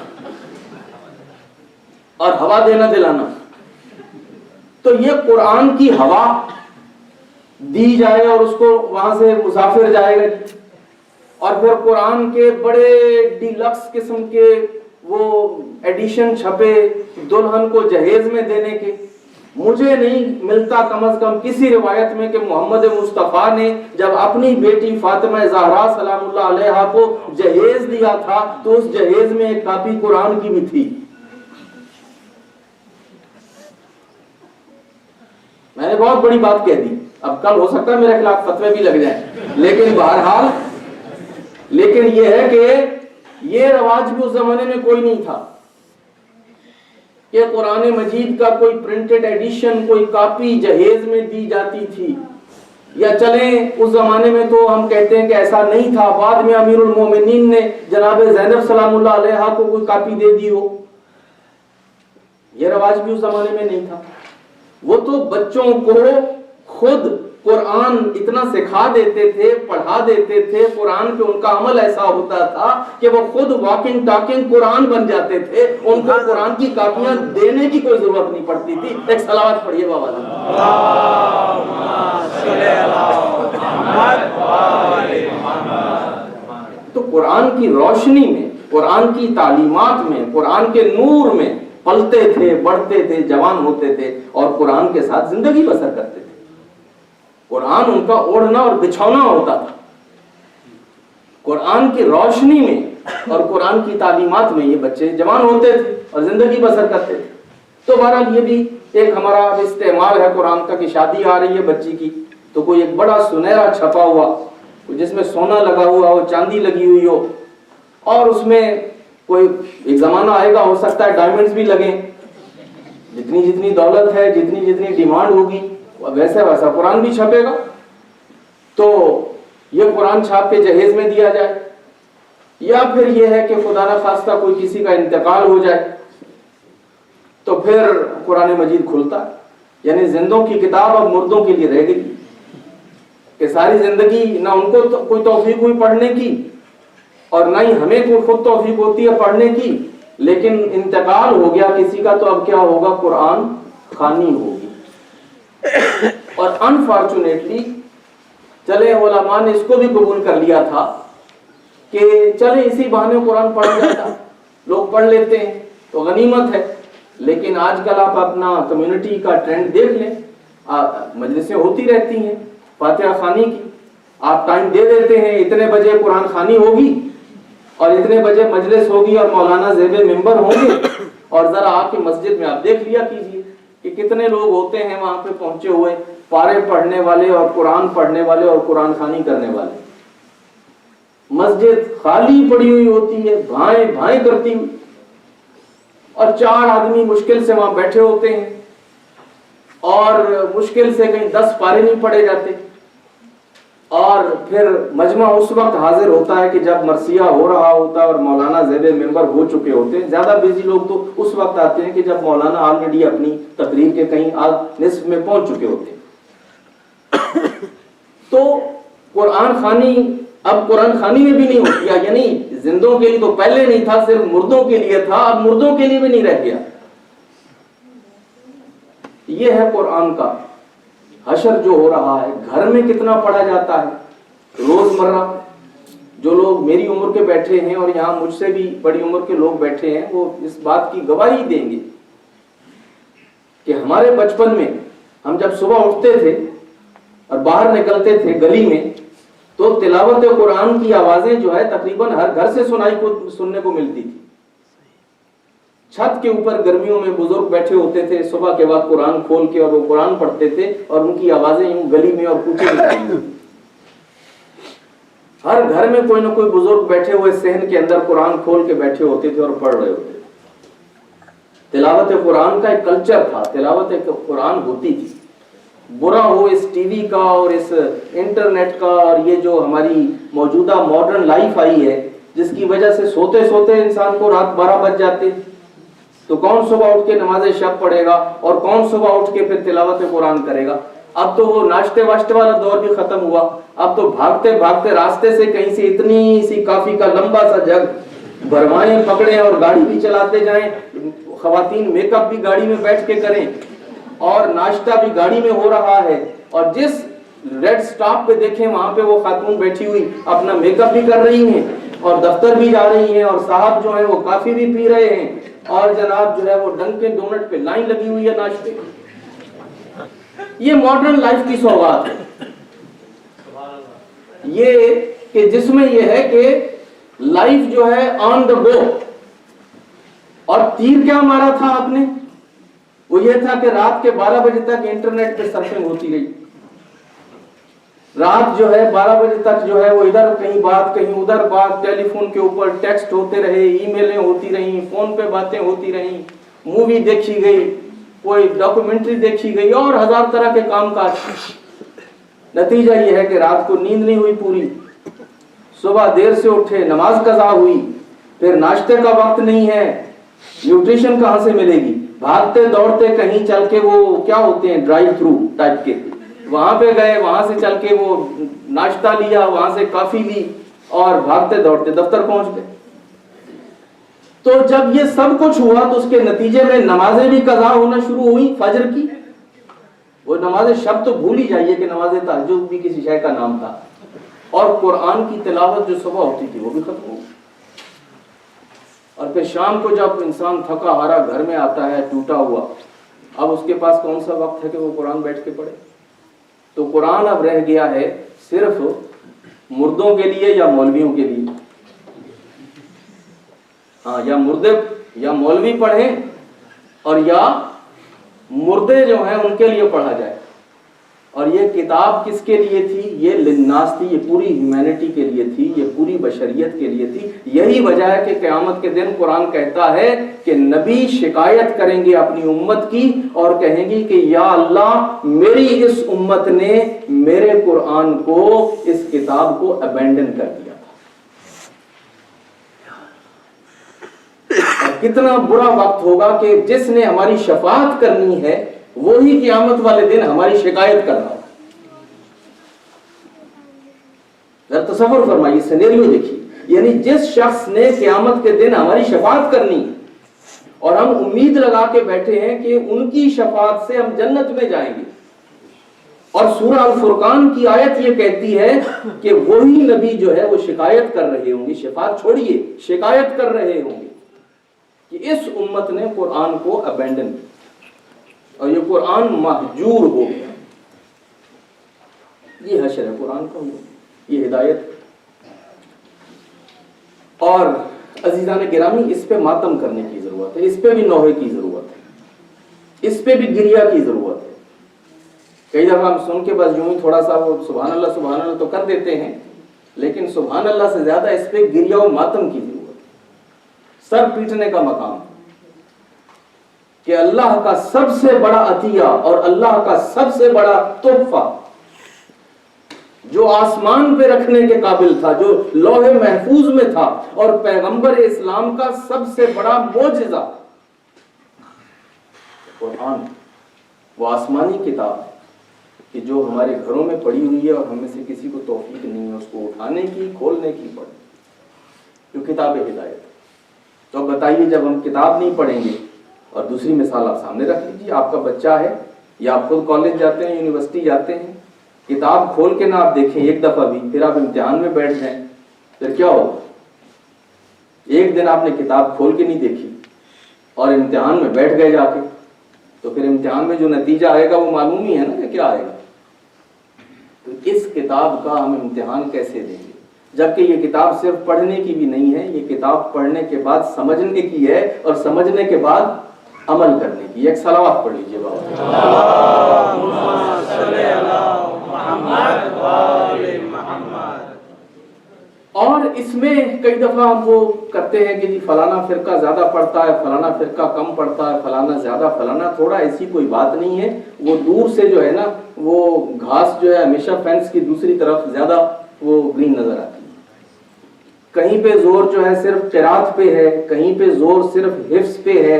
اور ہوا دینا دلانا۔ تو یہ قرآن کی ہوا دی جائے اور اس کو وہاں سے مسافر جائے گا، اور پھر قرآن کے بڑے ڈیلکس قسم کے وہ ایڈیشن چھپے دلہن کو جہیز میں دینے کے۔ مجھے نہیں ملتا کم از کم کسی روایت میں کہ محمد مصطفیٰ نے جب اپنی بیٹی فاطمہ زہرا سلام اللہ علیہا کو جہیز دیا تھا تو اس جہیز میں ایک کاپی قرآن کی بھی تھی۔ میں نے بہت بڑی بات کہہ دی، اب کل ہو سکتا ہے میرے خلاف فتوے بھی لگ جائیں، لیکن بہرحال لیکن یہ ہے کہ یہ رواج بھی اس زمانے میں کوئی نہیں تھا کہ قرآن مجید کا کوئی پرنٹڈ ایڈیشن، کوئی کاپی جہیز میں دی جاتی تھی، یا چلیں اس زمانے میں تو ہم کہتے ہیں کہ ایسا نہیں تھا، بعد میں امیر المومنین نے جناب زینب سلام اللہ علیہا کو کوئی کاپی دے دی ہو، یہ رواج بھی اس زمانے میں نہیں تھا۔ وہ تو بچوں کو خود قرآن اتنا سکھا دیتے تھے، پڑھا دیتے تھے، قرآن پہ ان کا عمل ایسا ہوتا تھا کہ وہ خود واکنگ ٹاکنگ قرآن بن جاتے تھے، ان کو قرآن کی کاپیاں دینے کی کوئی ضرورت نہیں پڑتی تھی۔ ایک صلوات پڑھیے بابا جی۔ تو قرآن کی روشنی میں، قرآن کی تعلیمات میں، قرآن کے نور میں پلتے تھے، بڑھتے تھے، جوان ہوتے تھے اور قرآن کے ساتھ زندگی بسر کرتے تھے۔ قرآن ان کا اوڑھنا اور بچھونا ہوتا تھا۔ قرآن کی روشنی میں اور قرآن کی تعلیمات میں یہ بچے جوان ہوتے تھے اور زندگی بسر کرتے تھے۔ تو بہرحال یہ بھی ایک ہمارا استعمال ہے قرآن کا کہ شادی آ رہی ہے بچی کی تو کوئی ایک بڑا سنہرا چھپا ہوا جس میں سونا لگا ہوا ہو، چاندی لگی ہوئی ہو، اور اس میں کوئی ایک زمانہ آئے گا ہو سکتا ہے ڈائمنڈز بھی لگیں، جتنی جتنی دولت ہے، جتنی جتنی ڈیمانڈ ہوگی ویسا ویسا قرآن بھی چھپے گا۔ تو یہ قرآن چھاپ کے جہیز میں دیا جائے، یا پھر یہ ہے کہ خدا نہ خواستہ کوئی کسی کا انتقال ہو جائے تو پھر قرآن مجید کھلتا ہے۔ یعنی زندوں کی کتاب اب مردوں کے لیے رہ گئی کہ ساری زندگی نہ ان کو کوئی توفیق ہوئی پڑھنے کی اور نہ ہی ہمیں کوئی خود توفیق ہوتی ہے پڑھنے کی، لیکن انتقال ہو گیا کسی کا تو اب کیا ہوگا؟ قرآن خوانی ہوگی۔ اور انفارچونیٹلی چلے علماء نے اس کو بھی قبول کر لیا تھا کہ چلے اسی بہانے قرآن پڑھ جاتا، لوگ پڑھ لیتے ہیں تو غنیمت ہے۔ لیکن آج کل آپ اپنا کمیونٹی کا ٹرینڈ دیکھ لیں، مجلسیں ہوتی رہتی ہیں فاتحہ خوانی کی، آپ ٹائم دے دیتے ہیں اتنے بجے قرآن خوانی ہوگی اور اتنے بجے مجلس ہوگی اور مولانا زیب ممبر ہوں گے، اور ذرا آپ کی مسجد میں آپ دیکھ لیا کیجئے کہ کتنے لوگ ہوتے ہیں وہاں پہ پہنچے ہوئے، پارے پڑھنے والے اور قرآن پڑھنے والے اور قرآن خوانی کرنے والے۔ مسجد خالی پڑی ہوئی ہوتی ہے، بھائیں بھائیں کرتی ہوئی، اور 4 آدمی مشکل سے وہاں بیٹھے ہوتے ہیں اور مشکل سے کہیں 10 پارے نہیں پڑھے جاتے۔ اور پھر مجمع اس وقت حاضر ہوتا ہے کہ جب مرثیہ ہو رہا ہوتا ہے اور مولانا زیب ممبر ہو چکے ہوتے ہیں۔ زیادہ بیزی لوگ تو اس وقت آتے ہیں کہ جب مولانا آلریڈی اپنی تقریر کے کہیں نصف میں پہنچ چکے ہوتے ہیں۔ تو قرآن خوانی اب قرآن خوانی میں بھی نہیں ہوتی ہے، یعنی زندوں کے لیے تو پہلے نہیں تھا، صرف مردوں کے لیے تھا، اب مردوں کے لیے بھی نہیں رہ گیا۔ یہ ہے قرآن کا حشر جو ہو رہا ہے۔ گھر میں کتنا پڑھا جاتا ہے روزمرہ۔ جو لوگ میری عمر کے بیٹھے ہیں اور یہاں مجھ سے بھی بڑی عمر کے لوگ بیٹھے ہیں وہ اس بات کی گواہی دیں گے کہ ہمارے بچپن میں ہم جب صبح اٹھتے تھے اور باہر نکلتے تھے گلی میں تو تلاوت قرآن کی آوازیں جو ہے تقریباً ہر گھر سے سننے کو ملتی تھی۔ چھت کے اوپر گرمیوں میں بزرگ بیٹھے ہوتے تھے، صبح کے بعد قرآن کھول کے اور وہ قرآن پڑھتے تھے اور ان کی آوازیں یوں گلی میں اور کوچے میں ہر گھر میں کوئی نہ کوئی بزرگ بیٹھے ہوئے صحن کے اندر قرآن کھول کے بیٹھے ہوتے تھے اور پڑھ رہے ہوتے تھے۔ تلاوت قرآن کا ایک کلچر تھا، تلاوت قرآن ہوتی تھی۔ برا ہو اس ٹی وی کا اور اس انٹرنیٹ کا اور یہ جو ہماری موجودہ ماڈرن لائف آئی ہے جس کی وجہ سے سوتے سوتے انسان کو رات 12 بج جاتے، تو کون صبح اٹھ کے نماز شب پڑھے گا اور کون صبح اٹھ کے پھر تلاوت قرآن کرے گا؟ اب تو وہ ناشتے واشتے والا دور بھی ختم ہوا، اب تو بھاگتے بھاگتے راستے سے کہیں سے اتنی سی کافی کا لمبا سا جگ بھروائیں پکڑیں اور گاڑی بھی چلاتے جائیں، خواتین میک اپ بھی گاڑی میں بیٹھ کے کریں اور ناشتہ بھی گاڑی میں ہو رہا ہے، اور جس ریڈ سٹاپ پہ دیکھیں وہاں پہ وہ خاتون بیٹھی ہوئی اپنا میک اپ بھی کر رہی ہیں اور دفتر بھی جا رہی ہیں، اور صاحب جو ہیں وہ کافی بھی پی رہے ہیں، اور جناب جو ہے وہ ڈنکن ڈونٹ پہ لائن لگی ہوئی ہے ناشتے۔ یہ ماڈرن لائف کی سوغات ہے، یہ کہ جس میں یہ ہے کہ لائف جو ہے آن دا گو۔ اور تیر کیا مارا تھا آپ نے؟ وہ یہ تھا کہ رات کے 12 بجے تک انٹرنیٹ پہ سرفنگ ہوتی رہی، رات جو ہے 12 بجے تک جو ہے وہ ادھر کہیں بات کہیں ادھر بات، ٹیلی فون کے اوپر ٹیکسٹ ہوتے رہے، ای میلیں ہوتی رہیں، فون پہ باتیں ہوتی رہیں، مووی دیکھی گئی، کوئی ڈاکومنٹری دیکھی گئی اور ہزار طرح کے کام کاج۔ نتیجہ یہ ہے کہ رات کو نیند نہیں ہوئی پوری، صبح دیر سے اٹھے، نماز قضا ہوئی، پھر ناشتے کا وقت نہیں ہے، نیوٹریشن کہاں سے ملے گی؟ بھاگتے دوڑتے کہیں چل کے وہ کیا ہوتے ہیں ڈرائیو تھرو ٹائپ کے وہاں پہ گئے, وہاں سے چل کے وہ ناشتہ لیا, وہاں سے کافی لی اور بھاگتے دوڑتے دفتر پہنچ گئے. تو جب یہ سب کچھ ہوا تو اس کے نتیجے میں نمازیں بھی قضا ہونا شروع ہوئی فجر کی. وہ نماز شب تو بھول ہی جائیے کہ نماز تہجد بھی کسی شے کا نام تھا. اور قرآن کی تلاوت جو صبح ہوتی تھی وہ بھی ختم ہو گئی. اور پھر شام کو جب انسان تھکا ہارا گھر میں آتا ہے ٹوٹا ہوا, اب اس کے پاس کون سا وقت ہے کہ وہ قرآن بیٹھ کے پڑھے؟ تو قرآن اب رہ گیا ہے صرف مردوں کے لیے یا مولویوں کے لیے. ہاں, یا مردے یا مولوی پڑھیں اور یا مردے جو ہیں ان کے لیے پڑھا جائے. اور یہ کتاب کس کے لیے تھی؟ یہ للناس تھی, یہ پوری ہیومینٹی کے لیے تھی, یہ پوری بشریت کے لیے تھی. یہی وجہ ہے کہ قیامت کے دن قرآن کہتا ہے کہ نبی شکایت کریں گے اپنی امت کی اور کہیں گی کہ یا اللہ میری اس امت نے میرے قرآن کو, اس کتاب کو ابینڈن کر دیا تھا. اور کتنا برا وقت ہوگا کہ جس نے ہماری شفاعت کرنی ہے وہی قیامت والے دن ہماری شکایت کر رہا ہے. ذرا تصور فرمائیے, سینیریو دیکھیے. یعنی جس شخص نے قیامت کے دن ہماری شفاعت کرنی اور ہم امید لگا کے بیٹھے ہیں کہ ان کی شفاعت سے ہم جنت میں جائیں گے. اور سورہ الفرقان کی آیت یہ کہتی ہے کہ وہی نبی جو ہے وہ شکایت کر رہے ہوں گے, شفاعت چھوڑیے, شکایت کر رہے ہوں گے کہ اس امت نے قرآن کو ابینڈن کیا اور یہ قرآن مہجور ہو گیا. یہ حشر ہے قرآن کا, یہ ہدایت. اور عزیزان گرامی, اس پہ ماتم کرنے کی ضرورت ہے, اس پہ بھی نوحے کی ضرورت ہے, اس پہ بھی گریہ کی ضرورت ہے. کئی دفعہ ہم سن کے بس یوں ہی تھوڑا سا وہ سبحان اللہ تو کر دیتے ہیں, لیکن سبحان اللہ سے زیادہ اس پہ گریہ و ماتم کی ضرورت ہے. سر پیٹنے کا مقام کہ اللہ کا سب سے بڑا عطیہ اور اللہ کا سب سے بڑا تحفہ جو آسمان پہ رکھنے کے قابل تھا, جو لوح محفوظ میں تھا, اور پیغمبر اسلام کا سب سے بڑا معجزہ قرآن, وہ آسمانی کتاب کہ جو ہمارے گھروں میں پڑی ہوئی ہے اور ہم میں سے کسی کو توفیق نہیں ہے اس کو اٹھانے کی, کھولنے کی, پڑھنے, جو کتاب ہدایت. تو بتائیے جب ہم کتاب نہیں پڑھیں گے, اور دوسری مثال آپ سامنے رکھ لیجیے, آپ کا بچہ ہے یا آپ خود کالج جاتے ہیں, یونیورسٹی جاتے ہیں, کتاب کھول کے نہ آپ دیکھیں ایک دفعہ بھی, پھر آپ امتحان میں بیٹھ جائیں, پھر کیا ہوگا؟ ایک دن آپ نے کتاب کھول کے نہیں دیکھی اور امتحان میں بیٹھ گئے جا کے, تو پھر امتحان میں جو نتیجہ آئے گا وہ معلوم ہی ہے نا کہ کیا آئے گا. تو اس کتاب کا ہم امتحان کیسے دیں گے جبکہ یہ کتاب صرف پڑھنے کی بھی نہیں ہے, یہ کتاب پڑھنے کے بعد سمجھنے کی ہے اور سمجھنے کے بعد عمل کرنے کی. ایک صلوات پڑھ لیجیے اور اس میں کئی دفعہ ہم وہ کرتے ہیں کہ جی فلانا فرقہ زیادہ پڑھتا ہے, فلانا فرقہ کم پڑھتا ہے, فلانا زیادہ, فلانا تھوڑا. ایسی کوئی بات نہیں ہے. وہ دور سے جو ہے نا وہ گھاس جو ہے ہمیشہ فینس کی دوسری طرف زیادہ وہ گرین نظر آتی ہے. کہیں پہ زور جو ہے صرف قرات پہ ہے, کہیں پہ زور صرف حفظ پہ ہے,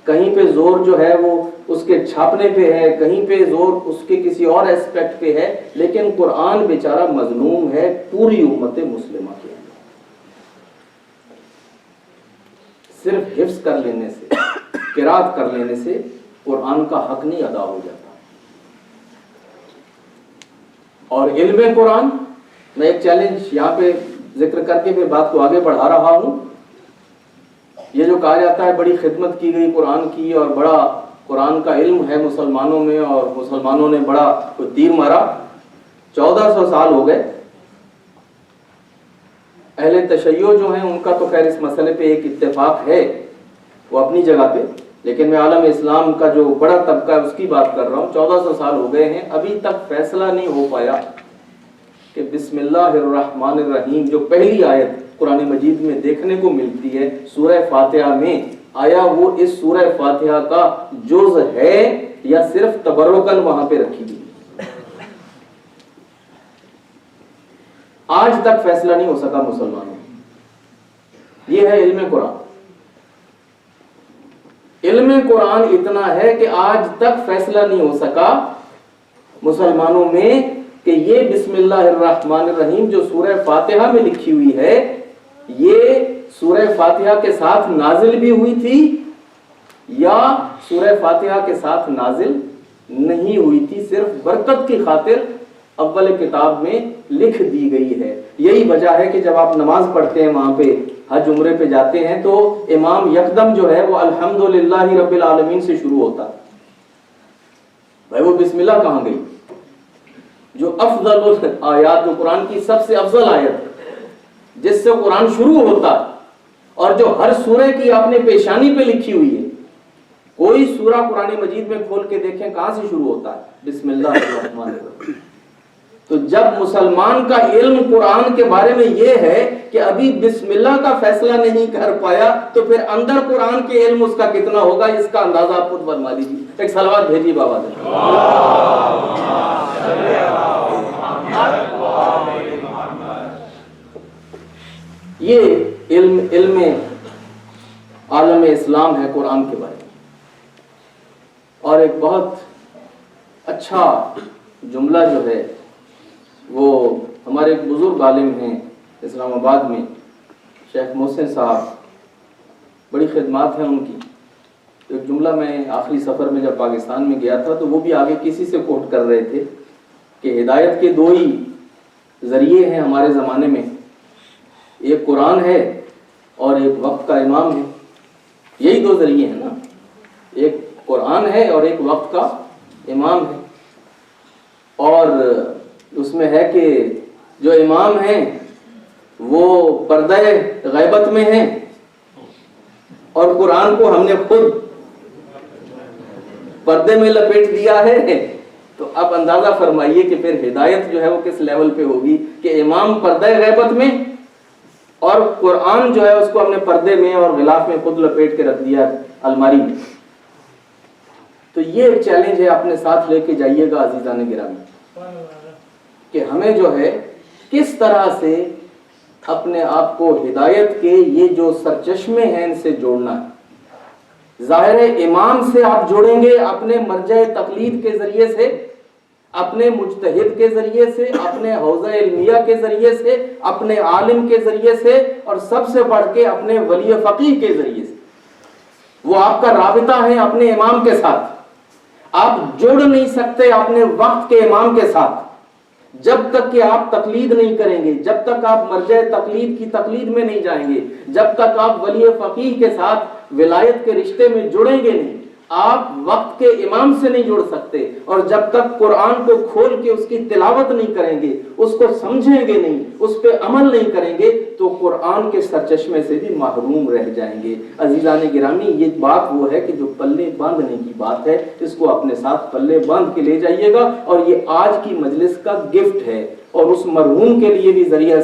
کہیں پہ زور جو ہے وہ اس کے چھاپنے پہ ہے, کہیں پہ زور اس کے کسی اور ایسپیکٹ پہ ہے. لیکن قرآن بیچارہ مظلوم ہے پوری امت مسلمہ کے اندر. صرف حفظ کر لینے سے, قرات کر لینے سے قرآن کا حق نہیں ادا ہو جاتا. اور علم قرآن, میں ایک چیلنج یہاں پہ ذکر کر کے پھر بات کو آگے بڑھا رہا ہوں. یہ جو کہا جاتا ہے بڑی خدمت کی گئی قرآن کی اور بڑا قرآن کا علم ہے مسلمانوں میں اور مسلمانوں نے بڑا تیر مارا, 1400 سال ہو گئے. اہل تشیع جو ہیں ان کا تو خیر اس مسئلے پہ ایک اتفاق ہے وہ اپنی جگہ پہ, لیکن میں عالم اسلام کا جو بڑا طبقہ ہے اس کی بات کر رہا ہوں. 1400 سال ہو گئے ہیں, ابھی تک فیصلہ نہیں ہو پایا کہ بسم اللہ الرحمن الرحیم جو پہلی آیت قرآن مجید میں دیکھنے کو ملتی ہے سورہ فاتحہ میں, آیا وہ اس سورہ فاتحہ کا جز ہے یا صرف تبرکن وہاں پہ رکھی گئی. آج تک فیصلہ نہیں ہو سکا مسلمانوں. یہ ہے علم قرآن. علم قرآن اتنا ہے کہ آج تک فیصلہ نہیں ہو سکا مسلمانوں میں کہ یہ بسم اللہ الرحمن الرحیم جو سورہ فاتحہ میں لکھی ہوئی ہے، یہ سورہ فاتحہ کے ساتھ نازل بھی ہوئی تھی یا سورہ فاتحہ کے ساتھ نازل نہیں ہوئی تھی، صرف برکت کی خاطر اول کتاب میں لکھ دی گئی ہے۔ یہی وجہ ہے کہ جب آپ نماز پڑھتے ہیں وہاں پہ حج عمرے پہ جاتے ہیں تو امام یکدم جو ہے وہ الحمدللہ رب العالمین سے شروع ہوتا ہے۔ بھائی وہ بسم اللہ کہاں گئی؟ جو افضل آیات، جو قرآن کی سب سے افضل آیت جس سے قرآن شروع ہوتا ہے اور جو ہر سورہ کی آپ نے پیشانی پہ لکھی ہوئی ہے، کوئی سورہ قرآن مجید میں کھول کے دیکھیں کہاں سے شروع ہوتا ہے؟ بسم اللہ الرحمن الرحیم۔ تو جب مسلمان کا علم قرآن کے بارے میں یہ ہے کہ ابھی بسم اللہ کا فیصلہ نہیں کر پایا تو پھر اندر قرآن کے علم اس کا کتنا ہوگا، اس کا اندازہ آپ خود فرما لیجیے۔ ایک صلوات بھیجیے بابا دے۔ یہ علم عالم اسلام ہے قرآن کے بارے میں۔ اور ایک بہت اچھا جملہ جو ہے وہ ہمارے ایک بزرگ عالم ہیں اسلام آباد میں، شیخ محسن صاحب، بڑی خدمات ہیں ان کی۔ ایک جملہ میں آخری سفر میں جب پاکستان میں گیا تھا تو وہ بھی آگے کسی سے کوٹ کر رہے تھے کہ ہدایت کے دو ہی ذریعے ہیں ہمارے زمانے میں، ایک قرآن ہے اور ایک وقت کا امام ہے۔ یہی دو ذریعے ہیں نا، ایک قرآن ہے اور ایک وقت کا امام ہے۔ اور اس میں ہے کہ جو امام ہیں وہ پردہ غیبت میں ہیں اور قرآن کو ہم نے خود پردے میں لپیٹ دیا ہے۔ تو اب اندازہ فرمائیے کہ پھر ہدایت جو ہے وہ کس لیول پہ ہوگی کہ امام پردہ غیبت میں اور قرآن جو ہے اس کو ہم نے پردے میں اور غلاف میں خود لپیٹ کے رکھ دیا الماری میں۔ تو یہ ایک چیلنج ہے، اپنے ساتھ لے کے جائیے گا عزیزان گرامی، کہ ہمیں جو ہے کس طرح سے اپنے آپ کو ہدایت کے یہ جو سرچشمے ہیں ان سے جوڑنا ہے۔ ظاہر امام سے آپ جوڑیں گے اپنے مرجع تقلید کے ذریعے سے، اپنے مجتہد کے ذریعے سے، اپنے حوزہ علمیہ کے ذریعے سے، اپنے عالم کے ذریعے سے، اور سب سے بڑھ کے اپنے ولی فقیہ کے ذریعے سے۔ وہ آپ کا رابطہ ہے اپنے امام کے ساتھ۔ آپ جڑ نہیں سکتے اپنے وقت کے امام کے ساتھ جب تک کہ آپ تقلید نہیں کریں گے، جب تک آپ مرجع تقلید کی تقلید میں نہیں جائیں گے، جب تک آپ ولی فقیہ کے ساتھ ولایت کے رشتے میں جڑیں گے نہیں، آپ وقت کے امام سے نہیں جڑ سکتے۔ اور جب تک قرآن کو کھول کے اس کی تلاوت نہیں کریں گے، اس کو سمجھیں گے نہیں، اس پہ عمل نہیں کریں گے تو قرآن کے سرچشمے سے بھی محروم رہ جائیں گے۔ عزیزان گرامی، یہ بات وہ ہے کہ جو پلے باندھنے کی بات ہے، اس کو اپنے ساتھ پلے باندھ کے لے جائیے گا، اور یہ آج کی مجلس کا گفٹ ہے اور اس مرحوم کے لیے بھی ذریعہ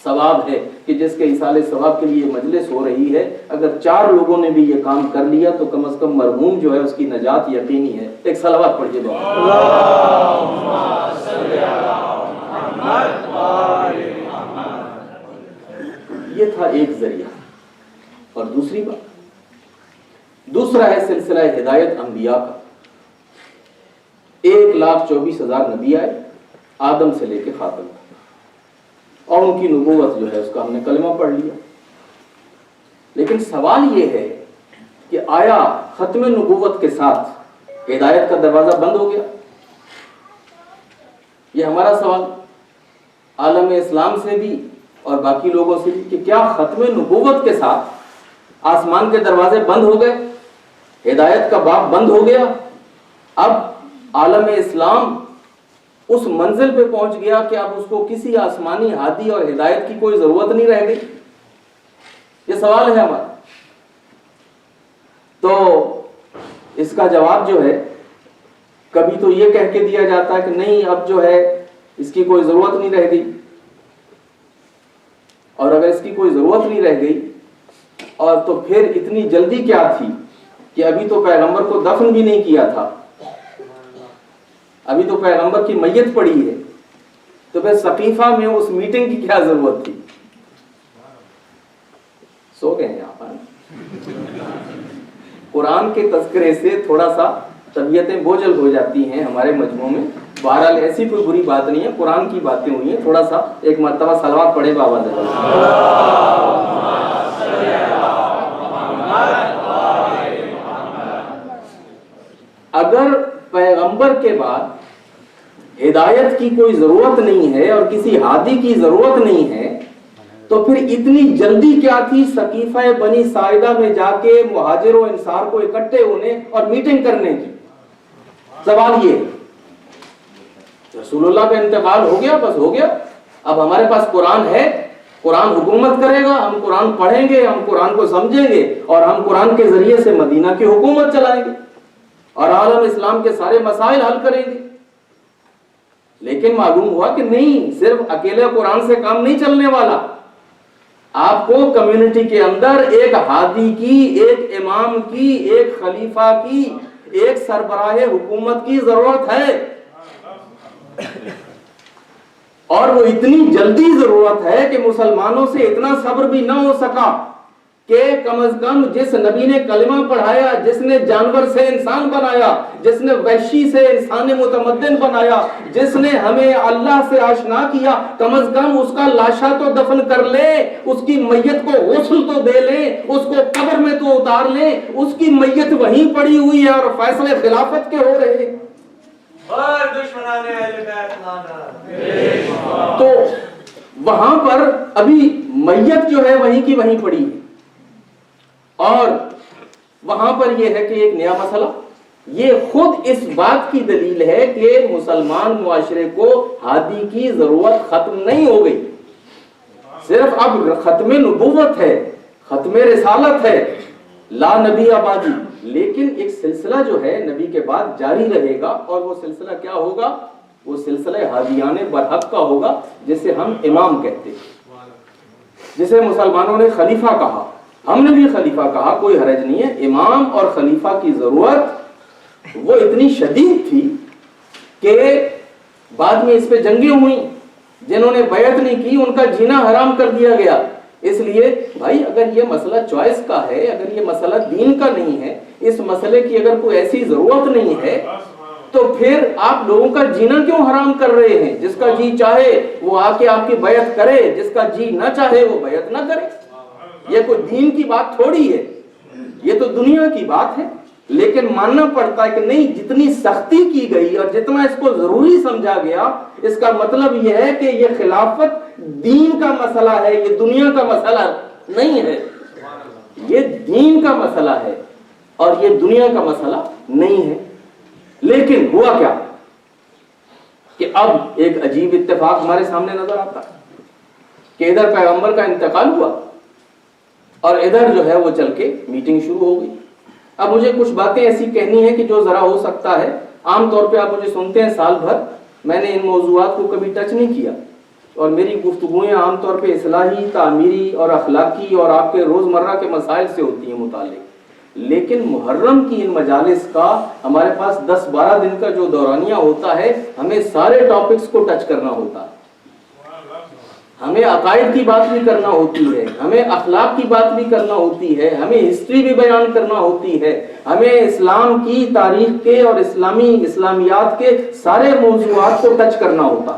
ثواب ہے کہ جس کے ایصال ثواب کے لیے مجلس ہو رہی ہے۔ اگر 4 لوگوں نے بھی یہ کام کر لیا تو کم از کم مرحوم جو ہے اس کی نجات یقینی ہے۔ ایک صلوات پڑھیے گا۔ یہ تھا ایک ذریعہ۔ اور دوسری بات، دوسرا ہے سلسلہ ہدایت انبیاء کا۔ 1,24,000 نبی آئے آدم سے لے کے خاتم تک، اور ان کی نبوت جو ہے اس کا ہم نے کلمہ پڑھ لیا۔ لیکن سوال یہ ہے کہ آیا ختم نبوت کے ساتھ ہدایت کا دروازہ بند ہو گیا؟ یہ ہمارا سوال عالم اسلام سے بھی اور باقی لوگوں سے بھی کہ کیا ختم نبوت کے ساتھ آسمان کے دروازے بند ہو گئے، ہدایت کا باب بند ہو گیا؟ اب عالم اسلام اس منزل پہ پہنچ گیا کہ اب اس کو کسی آسمانی ہادی اور ہدایت کی کوئی ضرورت نہیں رہ گئی؟ یہ سوال ہے ہمارا۔ تو اس کا جواب جو ہے، کبھی تو یہ کہہ کے دیا جاتا ہے کہ نہیں اب جو ہے اس کی کوئی ضرورت نہیں رہ گئی، اور اگر اس کی کوئی ضرورت نہیں رہ گئی اور تو پھر اتنی جلدی کیا تھی کہ ابھی تو پیغمبر کو دفن بھی نہیں کیا تھا، ابھی تو پیغمبر کی میت پڑی ہے، تو پھر سقیفہ میں اس میٹنگ کی کیا ضرورت تھی؟ سو گئے ہیں آپ۔ قرآن کے تذکرے سے تھوڑا سا طبیعتیں بوجھل ہو جاتی ہیں ہمارے مجموع میں، بہرحال ایسی کوئی بری بات نہیں ہے، قرآن کی باتیں ہوئی ہیں، تھوڑا سا ایک مرتبہ صلوات پڑھے بابا سے۔ اگر پیغمبر کے بعد ہدایت کی کوئی ضرورت نہیں ہے اور کسی ہادی کی ضرورت نہیں ہے تو پھر اتنی جلدی کیا تھی سقیفہ بنی ساعدہ میں جا کے مہاجر و انصار کو اکٹھے ہونے اور میٹنگ کرنے کی؟ سوال یہ، رسول اللہ کا انتقال ہو گیا، بس ہو گیا، اب ہمارے پاس قرآن ہے، قرآن حکومت کرے گا، ہم قرآن پڑھیں گے، ہم قرآن کو سمجھیں گے اور ہم قرآن کے ذریعے سے مدینہ کی حکومت چلائیں گے اور عالم اسلام کے سارے مسائل حل کریں گے۔ لیکن معلوم ہوا کہ نہیں، صرف اکیلے قرآن سے کام نہیں چلنے والا، آپ کو کمیونٹی کے اندر ایک ہادی کی، ایک امام کی، ایک خلیفہ کی، ایک سربراہ حکومت کی ضرورت ہے، اور وہ اتنی جلدی ضرورت ہے کہ مسلمانوں سے اتنا صبر بھی نہ ہو سکا کہ کم از کم جس نبی نے کلمہ پڑھایا، جس نے جانور سے انسان بنایا، جس نے وحشی سے انسان متمدن بنایا، جس نے ہمیں اللہ سے آشنا کیا، کم از کم اس کا لاشا تو دفن کر لے، اس کی میت کو غسل تو دے لیں، اس کو قبر میں تو اتار لیں، اس کی میت وہیں پڑی ہوئی ہے اور فیصلے خلافت کے ہو رہے ہیں۔ تو وہاں پر ابھی میت جو ہے وہیں کی وہیں پڑی ہے، اور وہاں پر یہ ہے کہ ایک نیا مسئلہ، یہ خود اس بات کی دلیل ہے کہ مسلمان معاشرے کو ہادی کی ضرورت ختم نہیں ہو گئی، صرف اب ختم نبوت ہے، ختم رسالت ہے، لا نبی آبادی، لیکن ایک سلسلہ جو ہے نبی کے بعد جاری رہے گا، اور وہ سلسلہ کیا ہوگا؟ وہ سلسلہ ہادیان برحق کا ہوگا، جسے ہم امام کہتے ہیں، جسے مسلمانوں نے خلیفہ کہا، ہم نے بھی خلیفہ کہا، کوئی حرج نہیں ہے۔ امام اور خلیفہ کی ضرورت وہ اتنی شدید تھی کہ بعد میں اس پہ جنگیں ہوئیں، جنہوں نے بیعت نہیں کی ان کا جینا حرام کر دیا گیا۔ اس لیے بھائی اگر یہ مسئلہ چوائس کا ہے، اگر یہ مسئلہ دین کا نہیں ہے، اس مسئلے کی اگر کوئی ایسی ضرورت نہیں ہے تو پھر آپ لوگوں کا جینا کیوں حرام کر رہے ہیں؟ جس کا جی چاہے وہ آ کے آپ کی بیعت کرے، جس کا جی نہ چاہے وہ بیعت نہ کرے۔ یہ کوئی دین کی بات تھوڑی ہے، یہ تو دنیا کی بات ہے، لیکن ماننا پڑتا ہے کہ نہیں، جتنی سختی کی گئی اور جتنا اس کو ضروری سمجھا گیا، اس کا مطلب یہ ہے کہ یہ خلافت دین کا مسئلہ ہے، یہ دنیا کا مسئلہ نہیں ہے، یہ دین کا مسئلہ ہے اور یہ دنیا کا مسئلہ نہیں ہے۔ لیکن ہوا کیا کہ اب ایک عجیب اتفاق ہمارے سامنے نظر آتا کہ ادھر پیغمبر کا انتقال ہوا اور ادھر جو ہے وہ چل کے میٹنگ شروع ہو گئی۔ اب مجھے کچھ باتیں ایسی کہنی ہے کہ جو ذرا ہو سکتا ہے، عام طور پہ آپ مجھے سنتے ہیں سال بھر، میں نے ان موضوعات کو کبھی ٹچ نہیں کیا، اور میری گفتگویں عام طور پہ اصلاحی، تعمیری اور اخلاقی اور آپ کے روزمرہ کے مسائل سے ہوتی ہیں متعلق، لیکن محرم کی ان مجالس کا ہمارے پاس 10-12 دن کا جو دورانیہ ہوتا ہے، ہمیں سارے ٹاپکس کو ٹچ کرنا ہوتا ہے، ہمیں عقائد کی بات بھی کرنا ہوتی ہے، ہمیں اخلاق کی بات بھی کرنا ہوتی ہے، ہمیں ہسٹری بھی بیان کرنا ہوتی ہے، ہمیں اسلام کی تاریخ کے اور اسلامیات کے سارے موضوعات کو ٹچ کرنا ہوتا۔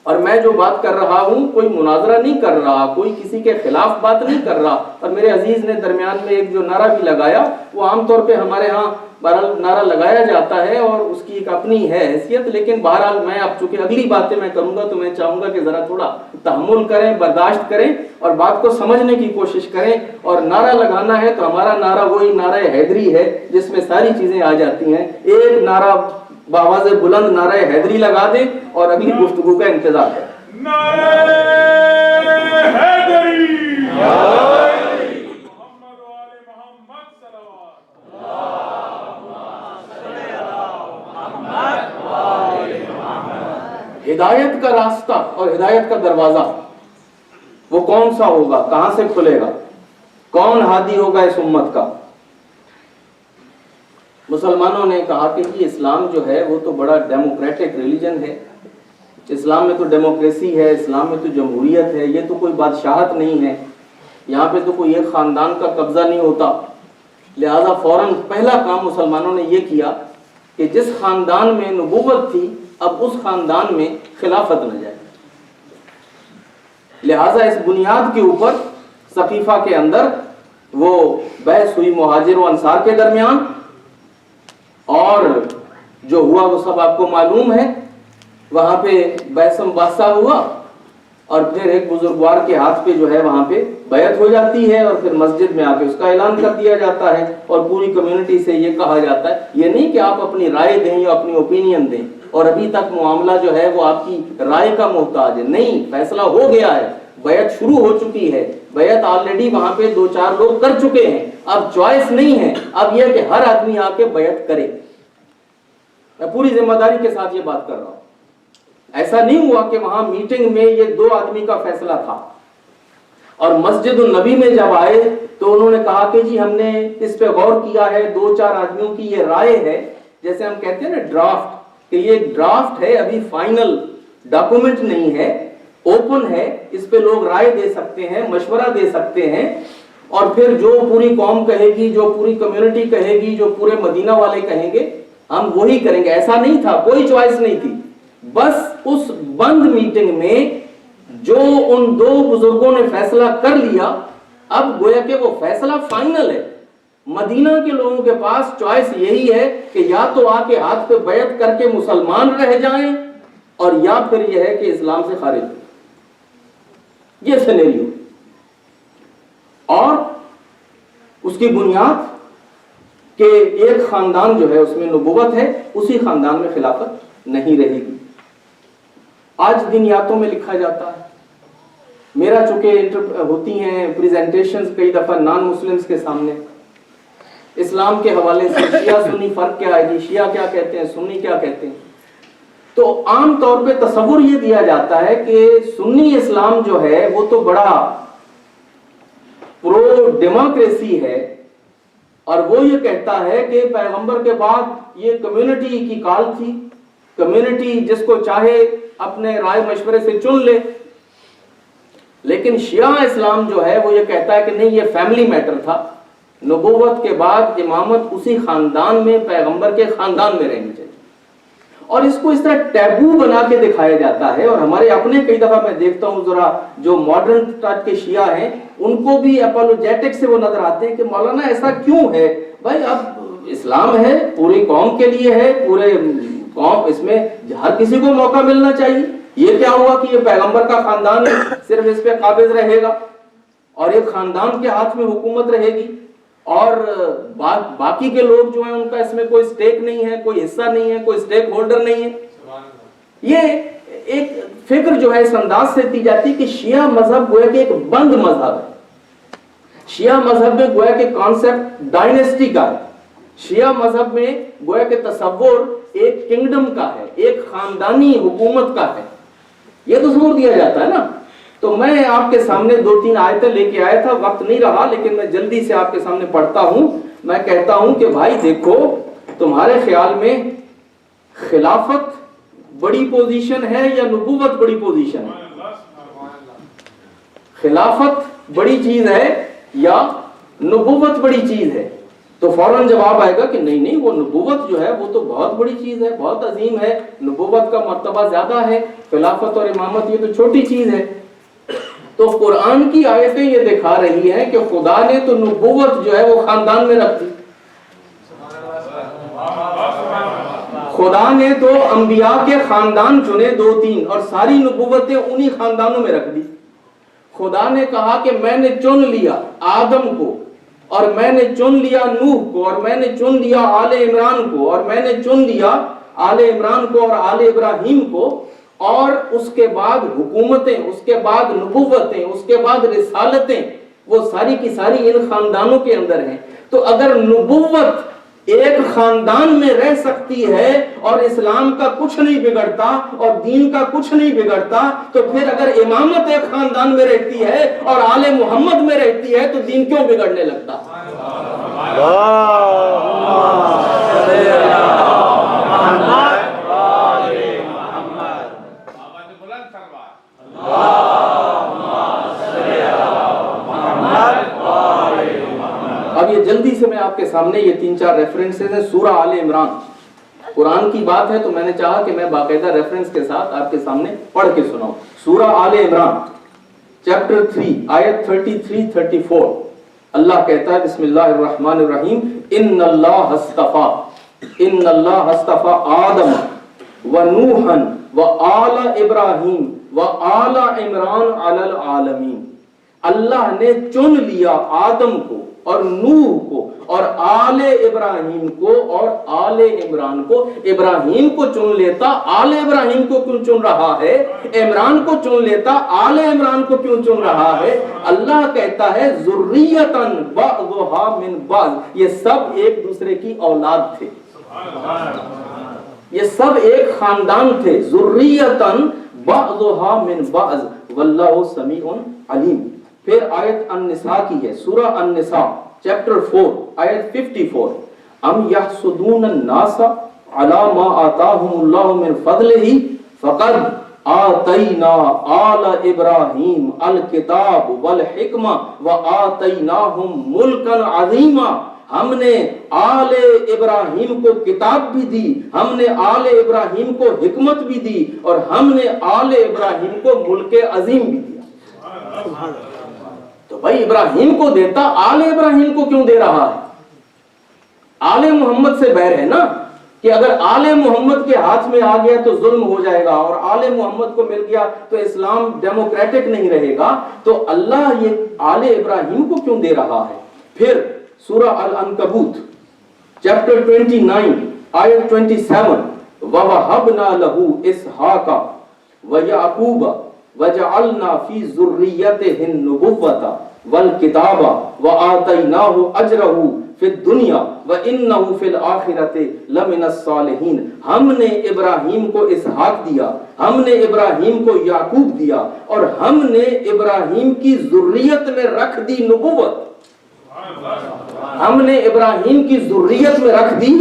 اور میں جو بات کر رہا ہوں کوئی مناظرہ نہیں کر رہا، کوئی کسی کے خلاف بات نہیں کر رہا، اور میرے عزیز نے درمیان میں ایک جو نعرہ بھی لگایا، وہ عام طور پہ ہمارے ہاں بہرحال نعرہ لگایا جاتا ہے اور اس کی ایک اپنی ہے حیثیت، لیکن بہرحال میں اب چونکہ اگلی باتیں میں کروں گا تو میں چاہوں گا کہ ذرا تھوڑا تحمل کریں، برداشت کریں اور بات کو سمجھنے کی کوشش کریں، اور نعرہ لگانا ہے تو ہمارا نعرہ وہی نعرہ حیدری ہے جس میں ساری چیزیں آ جاتی ہیں۔ ایک نعرہ بآواز بلند نعرہ حیدری لگا دیں اور اگلی گفتگو کا انتظار کریں۔ نعرہ حیدری ہدایت کا راستہ اور ہدایت کا دروازہ وہ کون سا ہوگا، کہاں سے کھلے گا، کون ہادی ہوگا اس امت کا؟ مسلمانوں نے کہا کہ یہ اسلام جو ہے وہ تو بڑا ڈیموکریٹک ریلیجن ہے، اسلام میں تو ڈیموکریسی ہے، اسلام میں تو جمہوریت ہے، یہ تو کوئی بادشاہت نہیں ہے، یہاں پہ تو کوئی ایک خاندان کا قبضہ نہیں ہوتا، لہذا فوراً پہلا کام مسلمانوں نے یہ کیا کہ جس خاندان میں نبوت تھی اب اس خاندان میں خلافت نہ جائے. لہٰذا اس بنیاد کے اوپر سقیفہ کے اندر وہ بحث ہوئی مہاجر و انصار کے درمیان، اور جو ہوا وہ سب آپ کو معلوم ہے. وہاں پہ بحث مباحثہ ہوا اور پھر ایک بزرگوار کے ہاتھ پہ جو ہے وہاں پہ بیعت ہو جاتی ہے، اور پھر مسجد میں آ کے اس کا اعلان کر دیا جاتا ہے، اور پوری کمیونٹی سے یہ کہا جاتا ہے، یہ نہیں کہ آپ اپنی رائے دیں یا اپنی اوپینین دیں اور ابھی تک معاملہ جو ہے وہ آپ کی رائے کا محتاج ہے. نہیں، فیصلہ ہو گیا ہے، بیعت شروع ہو چکی ہے، بیعت آلریڈی وہاں پہ 2-4 لوگ کر چکے ہیں. اب چوائس نہیں ہے، اب یہ کہ ہر آدمی آ کے بیعت کرے. میں پوری ذمہ داری کے ساتھ یہ بات کر رہا ہوں. ایسا نہیں ہوا کہ وہاں میٹنگ میں یہ 2 آدمی کا فیصلہ تھا اور مسجد النبی میں جب آئے تو انہوں نے کہا کہ جی ہم نے اس پہ غور کیا ہے، 2-4 آدمیوں کی یہ رائے ہے، جیسے ہم کہتے ہیں نا ڈرافٹ، کہ یہ ڈرافٹ ہے، ابھی فائنل ڈاکومنٹ نہیں ہے، اوپن ہے، اس پہ لوگ رائے دے سکتے ہیں، مشورہ دے سکتے ہیں، اور پھر جو پوری قوم کہے گی، جو پوری کمیونٹی کہے گی، جو پورے مدینہ والے کہیں گے ہم وہی کریں گے. ایسا نہیں تھا، کوئی چوائس نہیں تھی. بس اس بند میٹنگ میں جو ان 2 بزرگوں نے فیصلہ کر لیا، اب گویا کہ وہ فیصلہ فائنل ہے. مدینہ کے لوگوں کے پاس چوائس یہی ہے کہ یا تو آ کے ہاتھ پہ بیعت کر کے مسلمان رہ جائیں، اور یا پھر یہ ہے کہ اسلام سے خارج ہو. یہ سینیریو. اور اس کی بنیاد کہ ایک خاندان جو ہے اس میں نبوت ہے، اسی خاندان میں خلافت نہیں رہے گی. آج دنیاتوں میں لکھا جاتا ہے. میرا چونکہ ہوتی ہیں پریزنٹیشنز کئی دفعہ نان مسلمز کے سامنے، اسلام کے حوالے سے شیعہ سنی فرق کیا ہے جی، شیعہ کیا کہتے ہیں، سنی کیا کہتے ہیں. تو عام طور پہ تصور یہ دیا جاتا ہے کہ سنی اسلام جو ہے وہ تو بڑا پرو ڈیموکریسی ہے، اور وہ یہ کہتا ہے کہ پیغمبر کے بعد یہ کمیونٹی کی کال تھی، کمیونٹی جس کو چاہے اپنے رائے مشورے سے چن لے. لیکن شیعہ اسلام جو ہے وہ یہ کہتا ہے کہ نہیں، یہ فیملی میٹر تھا، نبوت کے بعد امامت اسی خاندان میں، پیغمبر کے خاندان میں رہنی چاہیے. اور اس کو اس طرح ٹیبو بنا کے دکھایا جاتا ہے. اور ہمارے اپنے کئی دفعہ میں دیکھتا ہوں ذرا جو ماڈرن ٹائپ کے شیعہ ہیں ان کو بھی اپولوجیٹک سے وہ نظر آتے ہیں کہ مولانا ایسا کیوں ہے بھائی، اب اسلام ہے، پوری قوم کے لیے ہے، پورے قوم، اس میں ہر کسی کو موقع ملنا چاہیے. یہ کیا ہوا کہ یہ پیغمبر کا خاندان ہے، صرف اس پہ قابض رہے گا اور ایک خاندان کے ہاتھ میں حکومت رہے گی، اور باقی کے لوگ جو ہیں ان کا اس میں کوئی سٹیک نہیں ہے، کوئی حصہ نہیں ہے، کوئی سٹیک ہولڈر نہیں ہے. یہ ایک فکر جو ہے اس انداز سے دی جاتی کہ شیعہ مذہب گویا کہ ایک بند مذہب ہے. شیعہ مذہب میں گویا کہ کانسیپٹ ڈائنیسٹی کا ہے. شیعہ مذہب میں گویا کہ تصور ایک کنگڈم کا ہے، ایک خاندانی حکومت کا ہے. یہ تصور دیا جاتا ہے نا. تو میں آپ کے سامنے 2-3 آیتیں لے کے آیا تھا، وقت نہیں رہا لیکن میں جلدی سے آپ کے سامنے پڑھتا ہوں. میں کہتا ہوں کہ بھائی دیکھو، تمہارے خیال میں خلافت بڑی پوزیشن ہے یا نبوت بڑی پوزیشن ہے؟ خلافت بڑی چیز ہے یا نبوت بڑی چیز ہے؟ تو فوراً جواب آئے گا کہ نہیں نہیں، وہ نبوت جو ہے وہ تو بہت بڑی چیز ہے، بہت عظیم ہے، نبوت کا مرتبہ زیادہ ہے، خلافت اور امامت یہ تو چھوٹی چیز ہے. تو قرآن کی آیتیں یہ دکھا رہی ہیں کہ خدا نے تو نبوت جو ہے وہ خاندان میں رکھ دی. خدا نے تو انبیاء کے خاندان چنے 2-3 اور ساری نبوتیں انہی خاندانوں میں رکھ دی. خدا نے کہا کہ میں نے چن لیا آدم کو، اور میں نے چن لیا نوح کو، اور میں نے چن لیا آل عمران کو، اور میں نے چن لیا آل عمران کو اور آل ابراہیم کو، اور اس کے بعد حکومتیں، اس کے بعد نبوتیں، اس کے بعد رسالتیں، وہ ساری کی ساری ان خاندانوں کے اندر ہیں. تو اگر نبوت ایک خاندان میں رہ سکتی ہے اور اسلام کا کچھ نہیں بگڑتا اور دین کا کچھ نہیں بگڑتا، تو پھر اگر امامت ایک خاندان میں رہتی ہے اور آل محمد میں رہتی ہے تو دین کیوں بگڑنے لگتا؟ اب یہ جلدی سے میں آپ کے سامنے یہ 3-4 ریفرنسز ہیں. سورہ آل عمران، قرآن کی بات ہے تو میں نے چاہا کہ میں باقاعدہ ریفرنس کے ساتھ آپ کے سامنے پڑھ کے سناؤں. سورہ آل عمران چیپٹر 3 آیت 33-34 اللہ کہتا ہے بسم اللہ الرحمن الرحیم ان اللہ اصطفى آدم و نوحا و آل ابراہیم و آل عمران علی العالمین. اللہ نے چن لیا آدم کو اور نوح کو اور آل ابراہیم کو اور آل عمران کو. ابراہیم کو چن لیتا آل ابراہیم کو کیوں چن رہا ہے؟ عمران کو چن لیتا آل عمران کو کیوں چن رہا ہے؟ اللہ کہتا ہے ذریتاً بعضها من بعض. یہ سب ایک دوسرے کی اولاد تھے, یہ سب ایک خاندان تھے. ذریتاً بعضها من بعض واللہ سمیع علیم. پھر آیت النساء کی ہے, سورہ النساء چیپٹر 4 آیت 54 ام یحسدون الناس علی ما آتاہم اللہ من فضلہ فقد آتینا آل ابراہیم الکتاب والحکمہ وآتیناہم ملکا عظیما. ہم نے آل ابراہیم کو کتاب بھی دی, ہم نے آل ابراہیم کو حکمت بھی دی اور ہم نے آل ابراہیم کو ملک عظیم بھی دیا. تو بھائی ابراہیم کو دیتا آل ابراہیم کو کیوں دے رہا ہے؟ آل محمد سے بیر ہے نا, کہ اگر آل محمد کے ہاتھ میں آ گیا تو ظلم ہو جائے گا اور آل محمد کو مل گیا تو اسلام ڈیموکریٹک نہیں رہے گا. تو اللہ یہ آل ابراہیم کو کیوں دے رہا ہے؟ پھر سورہ العنکبوت چیپٹر 29 آیت 27 وَوَهَبْنَا لَهُ إِسْحَاقَ وَيَعْقُوبَ وَجَعَلْنَا فِي ذُرِّيَّتِهِ النُّبُوَّةَ وَالْكِتَابَ وَآتَيْنَاهُ أَجْرَهُ فِي الدُّنْيَا وَإِنَّهُ فِي الْآخِرَةِ لَمِنَ الصَّالِحِينَ. ہم نے ابراہیم کو اسحاق دیا, ہم نے ابراہیم کو یعقوب دیا اور ہم نے ابراہیم کی ذریت میں رکھ دی نبوت. ہم نے ابراہیم کی ذریت میں رکھ دی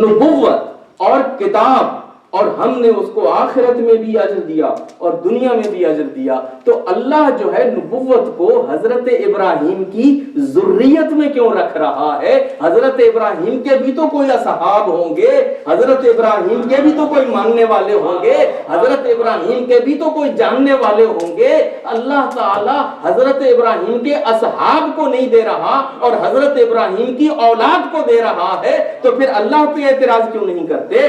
نبوت اور کتاب اور ہم نے اس کو آخرت میں بھی اجر دیا اور دنیا میں بھی اجر دیا. تو اللہ جو ہے نبوت کو حضرت ابراہیم کی ذریت میں کیوں رکھ رہا ہے؟ حضرت ابراہیم کے بھی تو کوئی اصحاب ہوں گے, حضرت ابراہیم کے بھی تو کوئی ماننے والے ہوں گے, حضرت ابراہیم کے بھی تو کوئی جاننے والے ہوں گے. اللہ تعالی حضرت ابراہیم کے اصحاب کو نہیں دے رہا اور حضرت ابراہیم کی اولاد کو دے رہا ہے, تو پھر اللہ پہ اعتراض کیوں نہیں کرتے؟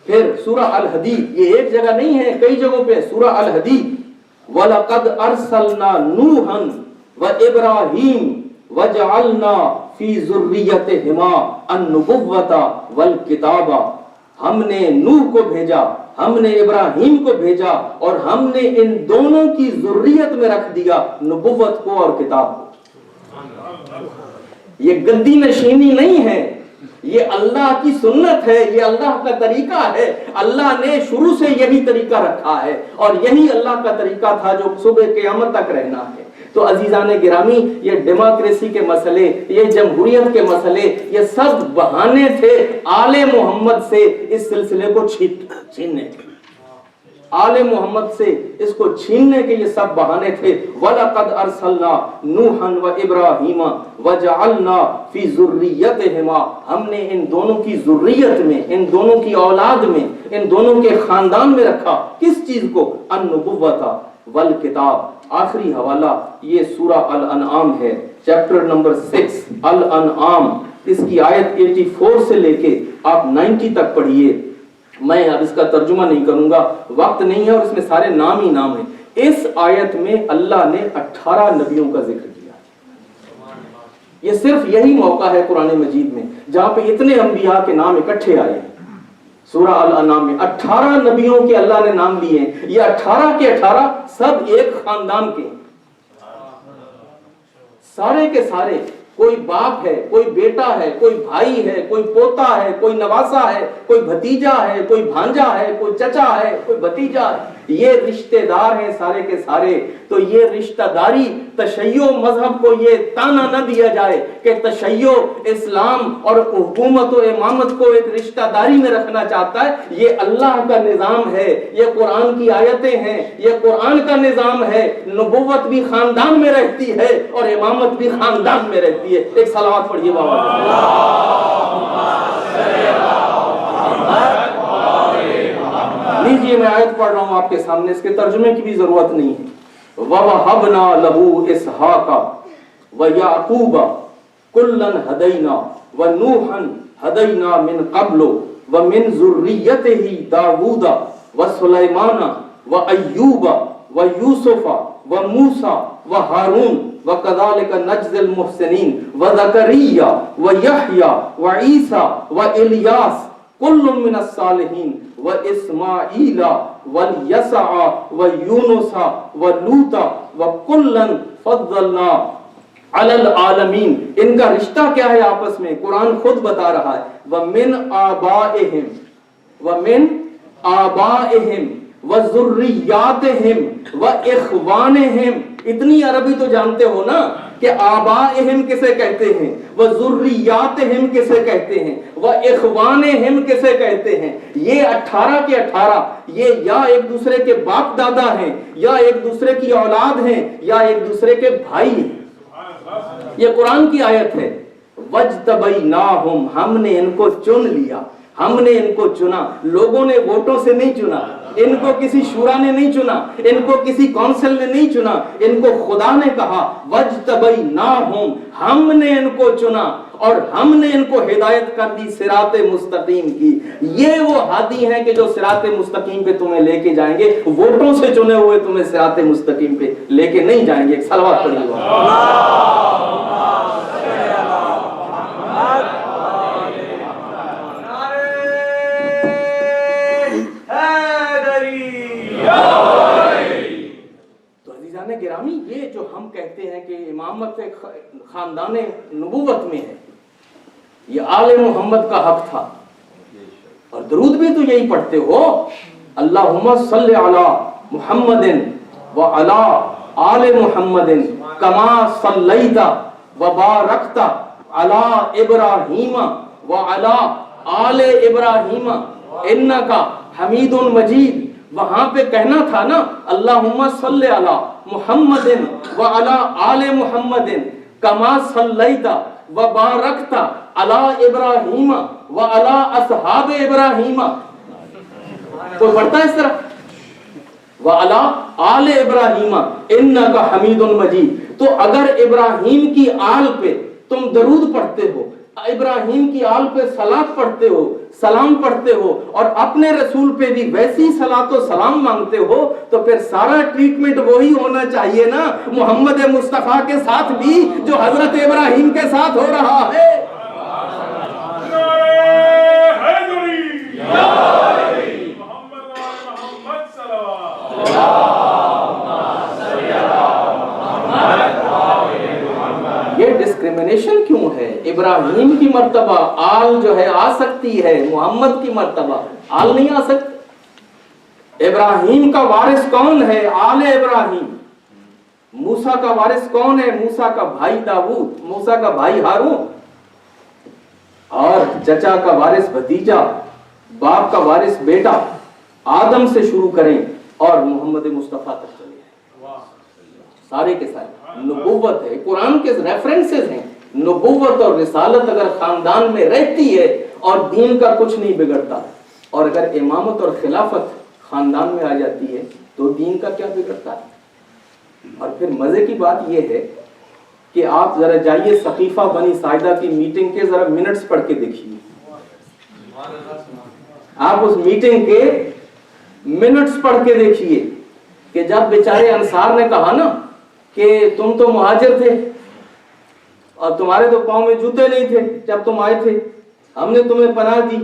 پھر سورہ الحدید, یہ ایک جگہ نہیں ہے, کئی جگہوں پہ. سورہ الحدید وَلَقَدْ أَرْسَلْنَا نُوحًا وَإِبْرَاهِيمَ وَجَعَلْنَا فِي ذُرِّيَّتِهِمَا النُّبُوَّةَ وَالْكِتَابَ. ہم نے نوح کو بھیجا, ہم نے ابراہیم کو بھیجا اور ہم نے ان دونوں کی ذریت میں رکھ دیا نبوت کو اور کتاب کو. یہ گدی نشینی نہیں ہے, یہ اللہ کی سنت ہے, یہ اللہ کا طریقہ ہے. اللہ نے شروع سے یہی طریقہ رکھا ہے اور یہی اللہ کا طریقہ تھا جو صبح قیامت تک رہنا ہے. تو عزیزان گرامی, یہ ڈیموکریسی کے مسئلے, یہ جمہوریت کے مسئلے, یہ سب بہانے تھے آل محمد سے اس سلسلے کو چھیننے کے. آل محمد سے اس کو چھیننے کے یہ سب بہانے تھے. وَلَقَدْ أَرْسَلْنَا نُوحًا وَإِبْرَاهِيمَ وَجَعَلْنَا فِي ذُرِّيَّتِهِمَا. ہم نے ان دونوں کی ذریت میں, ان دونوں کی اولاد میں, ان دونوں کے خاندان میں رکھا کس چیز کو؟ النبوۃ والکتاب. آخری حوالہ یہ سورہ الانعام ہے, چیپٹر نمبر 6 الانعام. اس کی آیت 84 سے لے کے آپ 90 تک پڑھیے. میں اب اس کا ترجمہ نہیں کروں گا, وقت نہیں ہے, اور اس میں سارے نام ہی نام ہیں. اس آیت میں اللہ نے 18 نبیوں کا ذکر کیا. یہ صرف یہی موقع ہے قرآن مجید میں جہاں پہ اتنے انبیاء کے نام اکٹھے آئے ہیں. سورہ الانعام میں 18 نبیوں کے اللہ نے نام لیے ہیں. یہ 18 کے 18 سب ایک خاندان کے ہیں, سارے کے سارے. کوئی باپ ہے, کوئی بیٹا ہے, کوئی بھائی ہے, کوئی پوتا ہے, کوئی نواسا ہے, کوئی بھتیجا ہے, کوئی بھانجا ہے, کوئی چچا ہے, کوئی بھتیجا ہے. یہ رشتہ دار ہیں سارے کے سارے. تو یہ رشتہ داری تشیع مذہب کو یہ تانا نہ دیا جائے کہ تشیع اسلام اور حکومت و امامت کو ایک رشتہ داری میں رکھنا چاہتا ہے. یہ اللہ کا نظام ہے, یہ قرآن کی آیتیں ہیں, یہ قرآن کا نظام ہے. نبوت بھی خاندان میں رہتی ہے اور امامت بھی خاندان میں رہتی ہے. ایک صلوات پڑھیے بابا. لیجیے میں آیت پڑھ رہا ہوں آپ کے سامنے, اس کے ترجمے کی بھی ضرورت نہیں ہے. وَوَهَبْنَا لَهُ إِسْحَاقَ وَيَعْقُوبَ كُلًّا هَدَيْنَا وَنُوحًا هَدَيْنَا مِنْ قَبْلُ وَمِنْ ذُرِّيَّتِهِ دَاوُودَ وَسُلَيْمَانَ وَأَيُّوبَ وَيُوسُفَ وَمُوسَى وَهَارُونَ وَكَذَلِكَ نَجْزِي الْمُحْسِنِينَ وَزَكَرِيَّا وَيَحْيَى وَعِيسَى وَإِلْيَاسَ كُلٌّ مِّنَ الصَّالِحِينَ وَإِسْمَاعِيلَ وَالْيَسَعَ وَيُونُسَ وَلُوطَ وَكُلًّا فَضَّلْنَا عَلَى الْعَالَمِينَ. ان کا رشتہ کیا ہے آپس میں؟ قرآن خود بتا رہا ہے. وَمِنْ آبَائِهِمْ وَمِنْ آبَائِهِمْ وَذُرِّيَّاتِهِمْ وَإِخْوَانِهِمْ. اتنی عربی تو جانتے ہو نا کہ آبائہم کسے کہتے ہیں, وذریاتہم کسے کہتے ہیں, واخوانہم کسے کہتے ہیں. یہ 18 کے 18 یہ یا ایک دوسرے کے باپ دادا ہیں, یا ایک دوسرے کی اولاد ہیں, یا ایک دوسرے کے بھائی ہیں. یہ قرآن کی آیت ہے. وَاجْتَبَيْنَاهُمْ, ہم نے ان کو چن لیا, ہم نے ان کو چنا. لوگوں نے ووٹوں سے نہیں چنا, ان کو کسی شورا نے نہیں چنا, ان کو کسی کونسل نے نہیں چنا, ان کو خدا نے کہا وَاجْتَبَيْنَاهُمْ, ہم نے ان کو چنا اور ہم نے ان کو ہدایت کر دی صراط مستقیم کی. یہ وہ ہادی ہیں کہ جو صراط مستقیم پہ تمہیں لے کے جائیں گے. ووٹوں سے چنے ہوئے تمہیں صراط مستقیم پہ لے کے نہیں جائیں گے. ایک صلوات پڑھیے گا. گرامی, یہ جو ہم کہتے ہیں کہ امامت خاندان نبوت میں ہے, یہ آل محمد کا حق تھا. اور درود بھی تو یہی پڑھتے ہو, اللہم صلی علی محمد وعلی آل محمد کما صلیت وبارکت علی ابراہیم وعلی آل ابراہیم انکا حمید مجید. وہاں پہ کہنا تھا نا اللہم صلی علی محمد وعلی آل محمد کما صلیت وبارکت علی ابراہیم وعلی اصحاب ابراہیم. کوئی پڑھتا ہے اس طرح؟ وعلی آل ابراہیم انکا حمید مجید. تو اگر ابراہیم کی آل پہ تم درود پڑھتے ہو, ابراہیم کی آل پہ صلاۃ پڑھتے ہو, سلام پڑھتے ہو, اور اپنے رسول پہ بھی ویسی صلاۃ و سلام مانگتے ہو, تو پھر سارا ٹریٹمنٹ وہی ہونا چاہیے نا محمد مصطفیٰ کے ساتھ بھی جو حضرت ابراہیم کے ساتھ ہو رہا ہے. یہ ڈسکریمنیشن کیوں ہے؟ ابراہیم کی مرتبہ آل جو ہے آ سکتی ہے, محمد کی مرتبہ آل نہیں آ سکتی. ابراہیم کا وارث کون ہے؟ آل ابراہیم. موسیٰ کا وارث کون ہے؟ موسیٰ کا بھائی داؤد, موسیٰ کا بھائی ہارون. اور چچا کا وارث بھتیجا, باپ کا وارث بیٹا. آدم سے شروع کریں اور محمد مصطفیٰ تک چلے جائیں. سارے کے سارے نبوت ہے, قرآن کے ریفرنسز ہیں. نبوت اور رسالت اگر خاندان میں رہتی ہے اور دین کا کچھ نہیں بگڑتا, اور اگر امامت اور خلافت خاندان میں آ جاتی ہے تو دین کا کیا بگڑتا ہے. اور پھر مزے کی بات یہ ہے کہ آپ ذرا جائیے سقیفہ بنی ساعدہ کی میٹنگ کے ذرا منٹس پڑھ کے دیکھیے. آپ اس میٹنگ کے منٹس پڑھ کے دیکھیے کہ جب بیچارے انصار نے کہا نا کہ تم تو مہاجر تھے اور تمہارے تو پاؤں میں جوتے نہیں تھے جب تم آئے تھے, ہم نے تمہیں پناہ دی,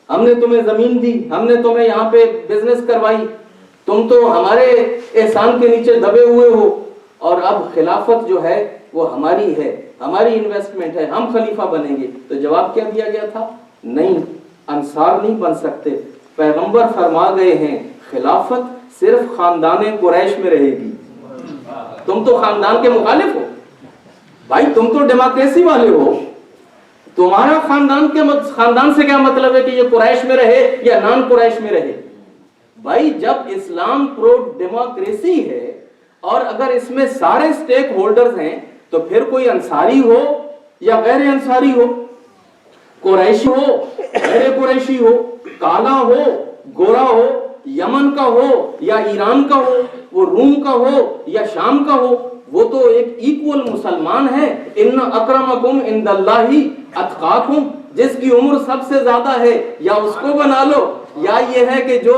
ہم نے تمہیں زمین دی, ہم نے تمہیں یہاں پہ بزنس کروائی, تم تو ہمارے احسان کے نیچے دبے ہوئے ہو, اور اب خلافت جو ہے وہ ہماری ہے, ہماری انویسٹمنٹ ہے, ہم خلیفہ بنیں گے. تو جواب کیا دیا گیا تھا؟ نہیں, انصار نہیں بن سکتے. پیغمبر فرما گئے ہیں خلافت صرف خاندان قریش میں رہے گی. تم تو خاندان کے مخالف ہو بھائی, تم تو ڈیموکریسی والے ہو. تمہارا خاندان سے کیا مطلب ہے کہ یہ قریش میں رہے یا نان قریش میں رہے؟ بھائی جب اسلام پرو ڈیموکریسی ہے اور اگر اس میں سارے سٹیک ہولڈرز ہیں تو پھر کوئی انصاری ہو یا غیر انصاری ہو, قریشی ہو غیر قریشی ہو, کالا ہو گورا ہو, یمن کا ہو یا ایران کا ہو, وہ روم کا ہو یا شام کا ہو, وہ تو ایک ایکول مسلمان ہے. ان اکرمکم عند اللہ اتقاکم, جس کی عمر سب سے زیادہ ہے یا اس کو بنا لو یا یہ ہے کہ جو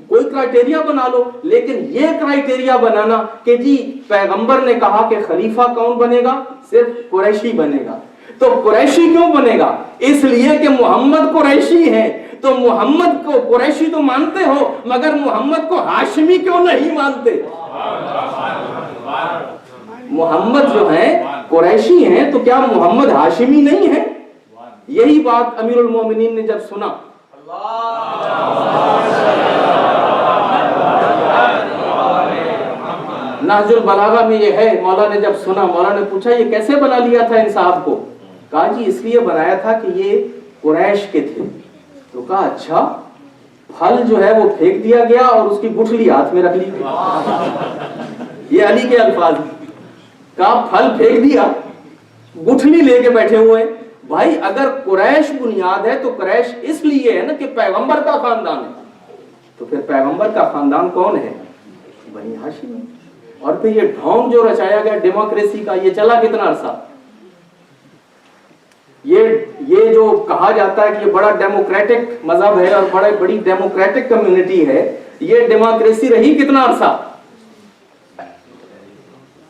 کوئی کرائٹیریا بنا لو. لیکن یہ کرائٹیریا بنانا کہ جی پیغمبر نے کہا کہ خلیفہ کون بنے گا, صرف قریشی بنے گا. تو قریشی کیوں بنے گا؟ اس لیے کہ محمد قریشی ہیں. تو محمد کو قریشی تو مانتے ہو مگر محمد کو ہاشمی کیوں نہیں مانتے؟ محمد جو ہیں قریشی ہیں تو کیا محمد ہاشمی نہیں ہے؟ یہی بات امیر المومنین نے جب سنا, نہج البلاغہ میں یہ ہے, مولا نے جب سنا, مولا نے پوچھا یہ کیسے بنا لیا تھا ان صاحب کو؟ کہا جی اس لیے بنایا تھا کہ یہ قریش کے تھے. تو کہا اچھا, پھل جو ہے وہ پھینک دیا گیا اور اس کی گٹھلی ہاتھ میں رکھ لی گئی. یہ علی کے الفاظ. کہا پھل پھینک دیا, گٹھلی لے کے بیٹھے ہوئے. بھائی اگر قریش بنیاد ہے تو قریش اس لیے ہے نا کہ پیغمبر کا خاندان ہے. تو پھر پیغمبر کا خاندان کون ہے؟ بنی ہاشم. اور پھر یہ ڈھونگ جو رچایا گیا ڈیموکریسی کا, یہ چلا کتنا عرصہ؟ یہ جو کہا جاتا ہے کہ یہ بڑا ڈیموکریٹک مذہب ہے اور بڑی ڈیموکریٹک کمیونٹی ہے, یہ ڈیموکریسی رہی کتنا عرصہ؟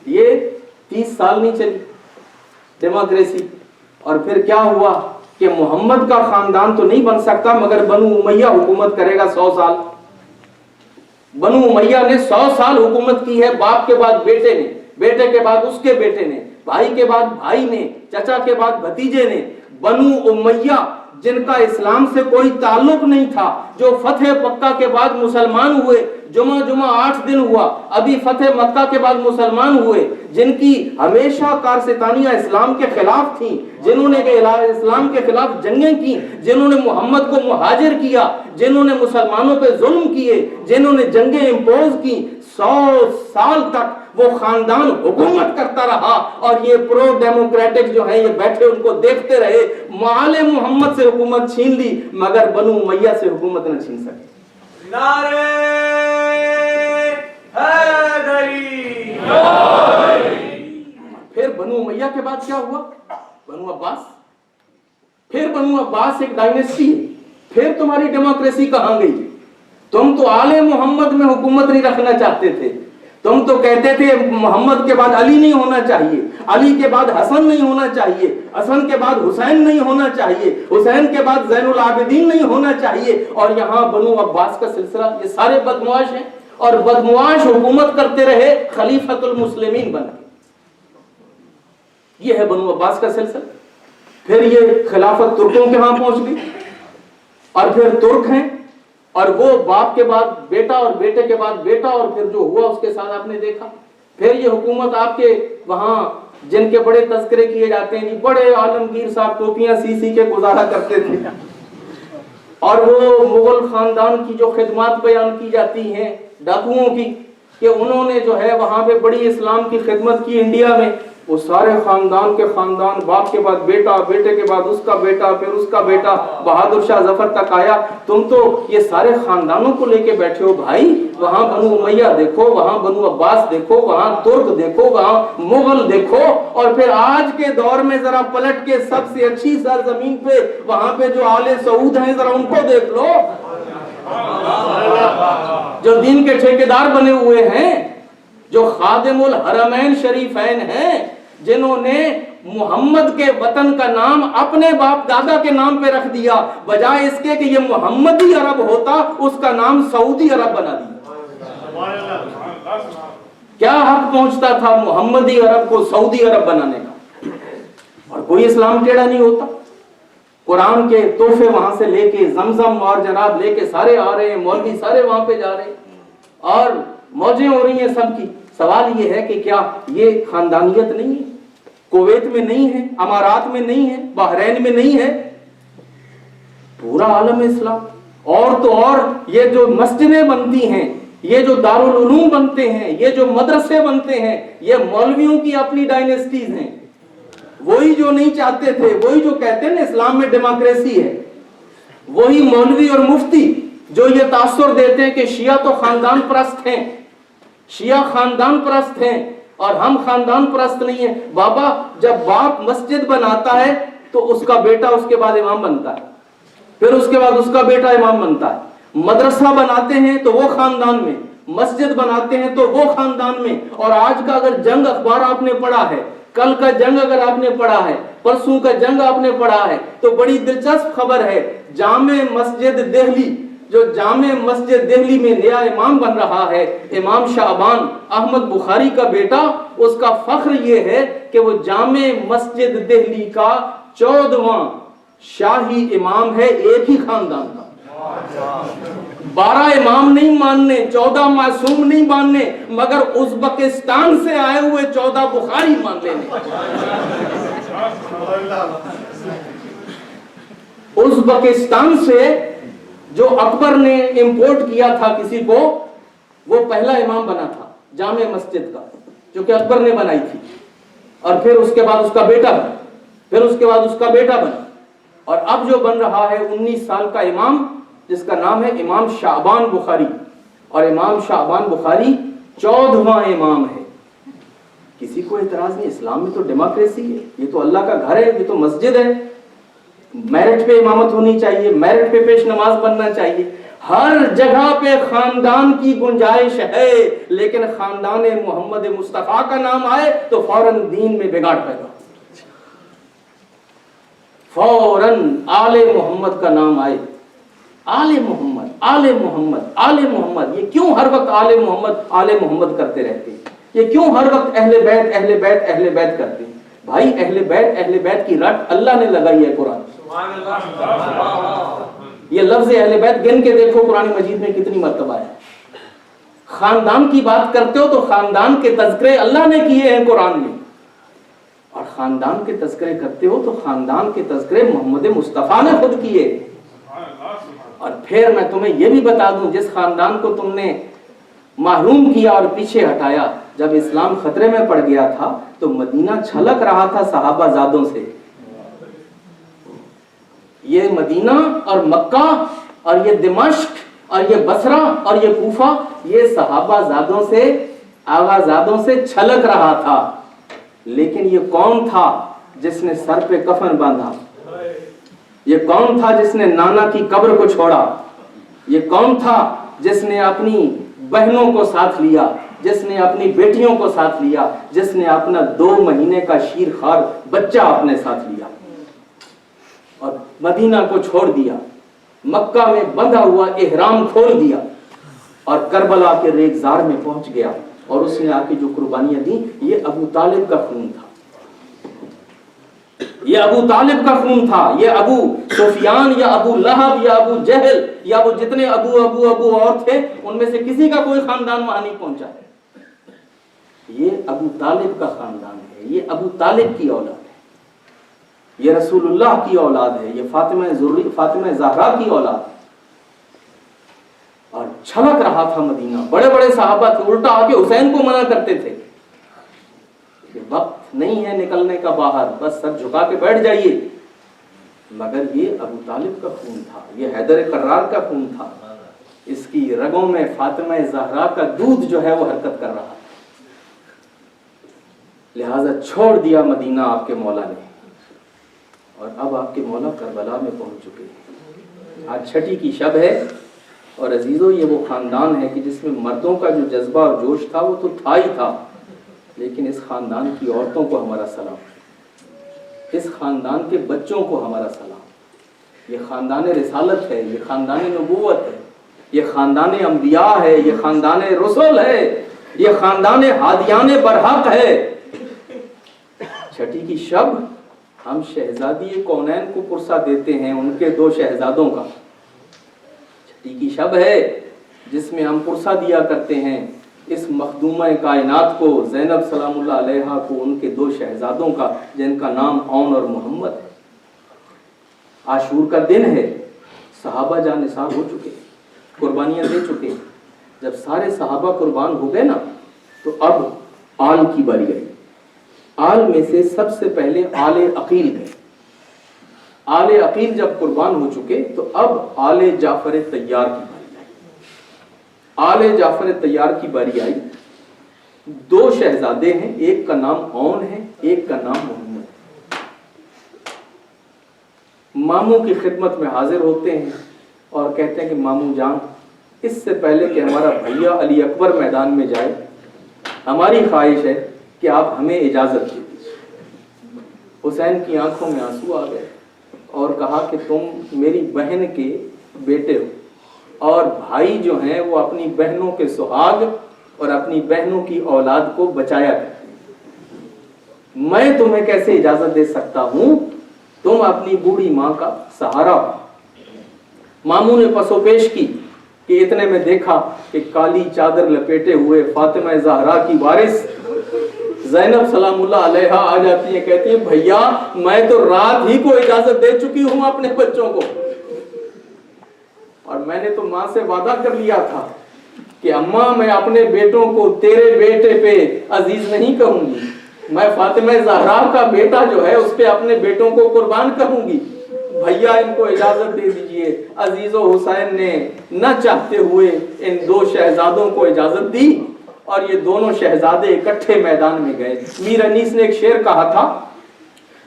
یہ 30 سال نہیں چلی ڈیموکریسی. اور پھر کیا ہوا کہ محمد کا خاندان تو نہیں بن سکتا مگر بنو امیہ حکومت کرے گا 100 سال. بنو امیہ نے 100 سال حکومت کی ہے, باپ کے بعد بیٹے نے, بیٹے کے بعد اس کے بیٹے نے, بھائی کے بعد بھائی نے, چچا کے بعد بھتیجے نے. بنو امیہ جن کا اسلام سے کوئی تعلق نہیں تھا, جو فتح مکہ کے بعد مسلمان ہوئے, جمعہ 8 دن ہوا, ابھی فتح مکہ کے بعد مسلمان ہوئے, جن کی ہمیشہ کارستانیاں اسلام کے خلاف تھیں, جنہوں نے اسلام کے خلاف جنگیں کی, جنہوں نے محمد کو مہاجر کیا, جنہوں نے مسلمانوں پہ ظلم کیے, جنہوں نے جنگیں امپوز کی, 100 سال تک وہ خاندان حکومت کرتا رہا. اور یہ پرو ڈیموکریٹک جو ہیں یہ بیٹھے ان کو دیکھتے رہے. آل محمد سے حکومت چھین لی مگر بنو امیہ سے حکومت نہ چھین سکے. نعرہ حیدری. پھر بنو امیہ کے بعد کیا ہوا؟ بنو عباس. پھر بنو عباس ایک ڈائنیسٹی ہے. پھر تمہاری ڈیموکریسی کہاں گئی؟ تم تو آل محمد میں حکومت نہیں رکھنا چاہتے تھے. تم تو کہتے تھے محمد کے بعد علی نہیں ہونا چاہیے, علی کے بعد حسن نہیں ہونا چاہیے, حسن کے بعد حسین نہیں ہونا چاہیے, حسین کے بعد زین العابدین نہیں ہونا چاہیے. اور یہاں بنو عباس کا سلسلہ, یہ سارے بدمعاش ہیں اور بدمعاش حکومت کرتے رہے خلیفۃ المسلمین بن کے. یہ ہے بنو عباس کا سلسلہ. پھر یہ خلافت ترکوں کے ہاں پہنچ گئی اور پھر ترک ہیں اور وہ باپ کے بعد بیٹا اور بیٹے کے بعد بیٹا اور پھر جو ہوا اس کے ساتھ آپ نے دیکھا. پھر یہ حکومت آپ کے وہاں جن کے بڑے تذکرے کیے جاتے ہیں, بڑے عالمگیر صاحب ٹوپیاں سی کے گزارا کرتے تھے, اور وہ مغل خاندان کی جو خدمات بیان کی جاتی ہیں ڈاکوؤں کی کہ انہوں نے جو ہے وہاں پہ بڑی اسلام کی خدمت کی انڈیا میں, وہ سارے خاندان کے خاندان, باپ کے بعد بیٹا, بیٹے کے بعد اس کا بیٹا, پھر اس کا بیٹا, بہادر شاہ ظفر تک آیا. تم تو یہ سارے خاندانوں کو لے کے بیٹھے ہو بھائی. وہاں بنو امیہ دیکھو, وہاں بنو عباس دیکھو, وہاں ترک دیکھو, وہاں مغل دیکھو, اور پھر آج کے دور میں ذرا پلٹ کے سب سے اچھی سرزمین پہ وہاں پہ جو آل سعود ہیں ذرا ان کو دیکھ لو, جو دین کے ٹھیکیدار بنے ہوئے ہیں, جو خادم الحرمین شریفین ہیں, جنہوں نے محمد کے وطن کا نام اپنے باپ دادا کے نام پہ رکھ دیا, بجائے اس کے کہ یہ محمدی عرب ہوتا اس کا نام سعودی عرب بنا دیا. کیا حق پہنچتا تھا محمدی عرب کو سعودی عرب بنانے کا؟ اور کوئی اسلام ٹیڑھا نہیں ہوتا. قرآن کے تحفے وہاں سے لے کے, زمزم اور جناب لے کے سارے آ رہے ہیں, مولوی سارے وہاں پہ جا رہے ہیں. اور موجیں ہو رہی ہیں سب کی. سوال یہ ہے کہ کیا یہ خاندانیت نہیں ہے؟ کویت میں نہیں ہے، امارات میں نہیں ہے، بحرین میں نہیں ہے، پورا عالم اسلام. اور تو اور یہ جو مسجدیں بنتی ہیں، یہ جو دارالعلوم بنتے ہیں، یہ جو مدرسے بنتے ہیں، یہ مولویوں کی اپنی ڈائنیسٹیز ہیں. وہی جو نہیں چاہتے تھے، وہی جو کہتے ہیں نا اسلام میں ڈیموکریسی ہے، وہی مولوی اور مفتی جو یہ تاثر دیتے ہیں کہ شیعہ تو خاندان پرست ہیں، شیعہ خاندان پرست ہیں اور ہم خاندان پرست نہیں ہیں. بابا جب باپ مسجد بناتا ہے تو اس کا بیٹا اس کے بعد امام بنتا ہے، پھر اس کے بعد اس کا بیٹا امام بنتا ہے. مدرسہ بناتے ہیں تو وہ خاندان میں، مسجد بناتے ہیں تو وہ خاندان میں. اور آج کا اگر جنگ اخبار آپ نے پڑھا ہے، کل کا جنگ اگر آپ نے پڑھا ہے، پرسوں کا جنگ آپ نے پڑھا ہے، تو بڑی دلچسپ خبر ہے. جامع مسجد دہلی، جو جامع مسجد دہلی میں نیا امام بن رہا ہے، امام شعبان احمد بخاری کا بیٹا، اس کا فخر یہ ہے کہ وہ جامع مسجد دہلی کا 14واں شاہی امام ہے، ایک ہی خاندان کا. 12 امام نہیں ماننے، 14 معصوم نہیں ماننے، مگر ازبکستان سے آئے ہوئے 14 بخاری مان لینے. ازبکستان سے جو اکبر نے امپورٹ کیا تھا کسی کو، وہ پہلا امام بنا تھا جامع مسجد کا، جو کہ اکبر نے بنائی تھی. اور پھر اس کے بعد اس کا بیٹا بنا، پھر اس کے بعد اس کا بیٹا بنا. اور اب جو بن رہا ہے 19 سال کا امام، جس کا نام ہے امام شعبان بخاری. اور امام شعبان بخاری 14واں امام ہے. کسی کو اعتراض نہیں، اسلام میں تو ڈیموکریسی ہے، یہ تو اللہ کا گھر ہے، یہ تو مسجد ہے. میرٹ پہ امامت ہونی چاہیے، میرٹ پہ پیش نماز بننا چاہیے. ہر جگہ پہ خاندان کی گنجائش ہے، لیکن خاندان محمد مصطفیٰ کا نام آئے تو فوراً دین میں بگاڑ پیدا، فوراً آل محمد کا نام آئے. آل محمد، آل محمد، آل محمد. یہ کیوں ہر وقت آل محمد، آل محمد کرتے رہتے ہیں؟ یہ کیوں ہر وقت اہل بیت، اہل بیت، اہل بیت کرتے ہیں؟ بھائی اہل بیت کی رٹ اللہ نے لگائی ہے قرآن. یہ لفظ اہل بیت گن کے دیکھو قرآن مجید میں کتنی مرتبہ ہے. خاندان کی بات کرتے ہو تو خاندان کے تذکرے اللہ نے کیے ہیں قرآن میں، اور خاندان کے تذکرے کرتے ہو تو خاندان کے تذکرے محمد مصطفیٰ نے خود کیے. اور پھر میں تمہیں یہ بھی بتا دوں، جس خاندان کو تم نے محروم کیا اور پیچھے ہٹایا، جب اسلام خطرے میں پڑ گیا تھا تو مدینہ چھلک رہا تھا صحابہ زادوں سے. یہ مدینہ اور مکہ اور یہ دمشق اور یہ بصرہ اور یہ کوفہ، یہ صحابہ زادوں سے، آغا زادوں سے چھلک رہا تھا. لیکن یہ کون تھا جس نے سر پہ کفن باندھا؟ یہ کون تھا جس نے نانا کی قبر کو چھوڑا؟ یہ کون تھا جس نے اپنی بہنوں کو ساتھ لیا، جس نے اپنی بیٹیوں کو ساتھ لیا، جس نے اپنا 2 مہینے کا شیر خوار بچہ اپنے ساتھ لیا اور مدینہ کو چھوڑ دیا، مکہ میں بندھا ہوا احرام کھول دیا اور کربلا کے ریگزار میں پہنچ گیا. اور اس نے آ کے جو قربانیاں دی، یہ ابو طالب کا خون تھا، یہ ابو طالب کا خون تھا. یہ ابو سفیان یا ابو لہب یا ابو جہل یا وہ جتنے ابو اور تھے، ان میں سے کسی کا کوئی خاندان وہاں نہیں پہنچا. یہ ابو طالب کا خاندان ہے، یہ ابو طالب کی اولاد ہے، یہ رسول اللہ کی اولاد ہے، یہ فاطمہ زہرا کی اولاد ہے. اور چھلک رہا تھا مدینہ. بڑے بڑے صحابہ تھے، الٹا آ کے حسین کو منع کرتے تھے کہ وقت نہیں ہے نکلنے کا باہر، بس سر جھکا کے بیٹھ جائیے. مگر یہ ابو طالب کا خون تھا، یہ حیدر کرار کا خون تھا. اس کی رگوں میں فاطمہ زہرا کا دودھ جو ہے وہ حرکت کر رہا تھا. لہذا چھوڑ دیا مدینہ آپ کے مولا نے، اور اب آپ کے مولا کربلا میں پہنچ چکے ہیں. آج چھٹی کی شب ہے، اور عزیزو یہ وہ خاندان ہے کہ جس میں مردوں کا جو جذبہ اور جوش تھا وہ تو تھا ہی تھا، لیکن اس خاندان کی عورتوں کو ہمارا سلام، اس خاندان کے بچوں کو ہمارا سلام. یہ خاندان رسالت ہے، یہ خاندان نبوت ہے، یہ خاندان انبیاء ہے، یہ خاندان رسول ہے، یہ خاندان ہادیان برحق ہے. چھٹی کی شب ہم شہزادی کونین کو پرسہ دیتے ہیں، ان کے 2 شہزادوں کا. چھٹی کی شب ہے، جس میں ہم پرسہ دیا کرتے ہیں اس مخدومہ کائنات کو، زینب سلام اللہ علیہا کو، ان کے 2 شہزادوں کا جن کا نام اون اور محمد ہے۔ عاشور کا دن ہے، صحابہ جان نثار ہو چکے، قربانیاں دے چکے۔ جب سارے صحابہ قربان ہو گئے نا تو اب آل کی باری آئی۔ آل میں سے سب سے پہلے آل عقیل گئے۔ آل عقیل جب قربان ہو چکے تو اب آل جعفر طیار کی باری آئی۔ آل جعفر طیار کی باری آئی۔ 2 شہزادے ہیں، ایک کا نام اون ہے، ایک کا نام محمد ہے۔ ماموں کی خدمت میں حاضر ہوتے ہیں اور کہتے ہیں کہ ماموں جان، اس سے پہلے کہ ہمارا بھیا علی اکبر میدان میں جائے، ہماری خواہش ہے کہ آپ ہمیں اجازت دے دیجیے۔ حسین کی آنکھوں میں آنسو آ گئے اور کہا کہ تم میری بہن کے بیٹے ہو اور بھائی جو ہیں وہ اپنی بہنوں کے سہاگ اور اپنی بہنوں کی اولاد کو بچایا کرتے ہیں۔ میں تمہیں کیسے اجازت دے سکتا ہوں؟ تم اپنی بوڑھی ماں کا سہارا ہو۔ ماموں نے پسو پیش کی کہ اتنے میں دیکھا کہ کالی چادر لپیٹے ہوئے فاطمہ زہرا کی وارث زینب سلام اللہ علیہا آ جاتی ہیں، کہتی ہیں بھیا میں تو رات ہی کو اجازت دے چکی ہوں اپنے بچوں کو، اور میں نے تو ماں سے وعدہ کر لیا تھا کہ اماں میں اپنے بیٹوں کو تیرے بیٹے پہ عزیز نہیں کروں گی، میں فاطمہ زہرا کا بیٹا جو ہے اس پہ اپنے بیٹوں کو قربان کروں گی، بھیا ان کو اجازت دے دیجئے۔ عزیز و حسین نے نہ چاہتے ہوئے ان 2 شہزادوں کو اجازت دی اور یہ دونوں شہزادے اکٹھے میدان میں گئے۔ میر انیس نے ایک شعر کہا تھا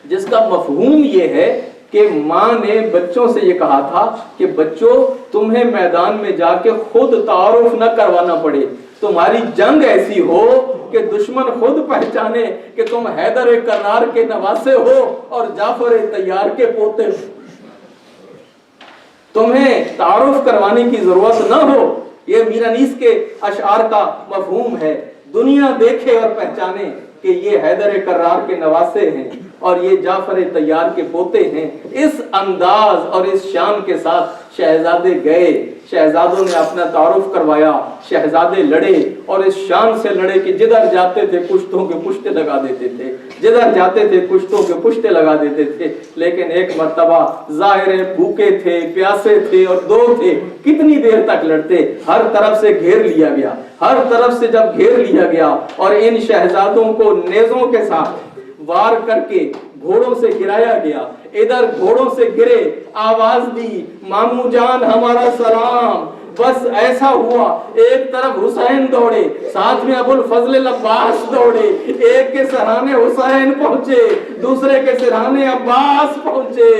جس کا مفہوم یہ ہے کہ ماں نے بچوں سے یہ کہا تھا کہ بچوں تمہیں میدان میں جا کے خود تعارف نہ کروانا پڑے، تمہاری جنگ ایسی ہو کہ دشمن خود پہچانے کہ تم حیدر کرار کے نواسے ہو اور جعفر طیار کے پوتے ہو، تمہیں تعارف کروانے کی ضرورت نہ ہو۔ یہ میر انیس کے اشعار کا مفہوم ہے۔ دنیا دیکھے اور پہچانے کہ یہ حیدر کرار کے نواسے ہیں اور یہ جعفر طیار کے پوتے ہیں۔ اس انداز اور اس شان کے ساتھ شہزادے گئے، شہزادوں نے اپنا تعارف کروایا، شہزادے لڑے اور اس شان سے لڑے کہ جدھر جاتے تھے پشتوں کے پشتے لگا دیتے تھے، جدھر جاتے تھے پشتوں کے پشتے لگا دیتے تھے۔ لیکن ایک مرتبہ ظاہر بھوکے تھے، پیاسے تھے اور 2 تھے، کتنی دیر تک لڑتے؟ ہر طرف سے گھیر لیا گیا، ہر طرف سے جب گھیر لیا گیا اور ان شہزادوں کو نیزوں کے ساتھ وار کر کے گھوڑوں سے گرایا گیا، ادھر گھوڑوں سے گرے، آواز دی ماموں جان ہمارا سلام، بس ایسا ہوا ایک طرف حسین دوڑے، ساتھ میں ابو الفضل عباس دوڑے، ایک کے سرہانے حسین پہنچے، دوسرے کے سرہانے عباس پہنچے،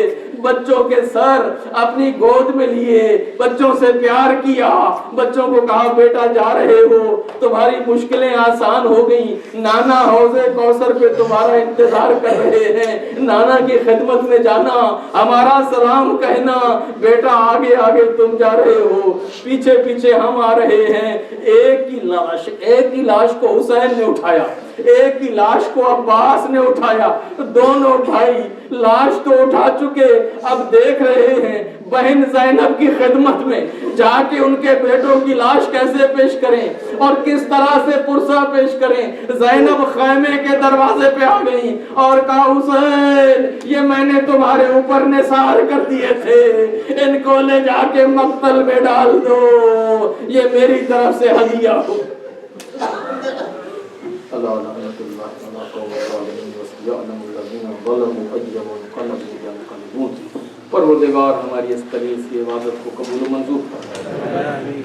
بچوں کے سر اپنی گود میں لیے، بچوں سے پیار کیا، بچوں کو کہا بیٹا جا رہے ہو، تمہاری مشکلیں آسان ہو گئی، نانا حوض کوثر پہ تمہارا انتظار کر رہے ہیں، نانا کی خدمت میں جانا، ہمارا سلام کہنا، بیٹا آگے آگے تم جا رہے ہو، پیچھے پیچھے ہم آ رہے ہیں۔ ایک کی لاش کو حسین نے اٹھایا، ایک کی لاش کو عباس نے اٹھایا، دونوں بھائی لاش تو اٹھا چکے، اب دیکھ رہے ہیں بہن زینب کی خدمت میں جا کے ان کے بیٹوں کی لاش کیسے پیش کریں اور کس طرح سے پرسہ پیش کریں۔ زینب خیمے کے دروازے پہ آ گئی اور کہا حسین یہ میں نے تمہارے اوپر نثار کر دیے تھے، ان کو لے جا کے مقتل میں ڈال دو، یہ میری طرف سے ہدیہ ہو۔ اللہ رحمت اللہ علیہ قوم الظالمین وسيعلم الذين ظلموا أي منقلب ينقلبون۔ پروردگار ہماری اس قلیل سی عبادت کو قبول و منظور فرمائے۔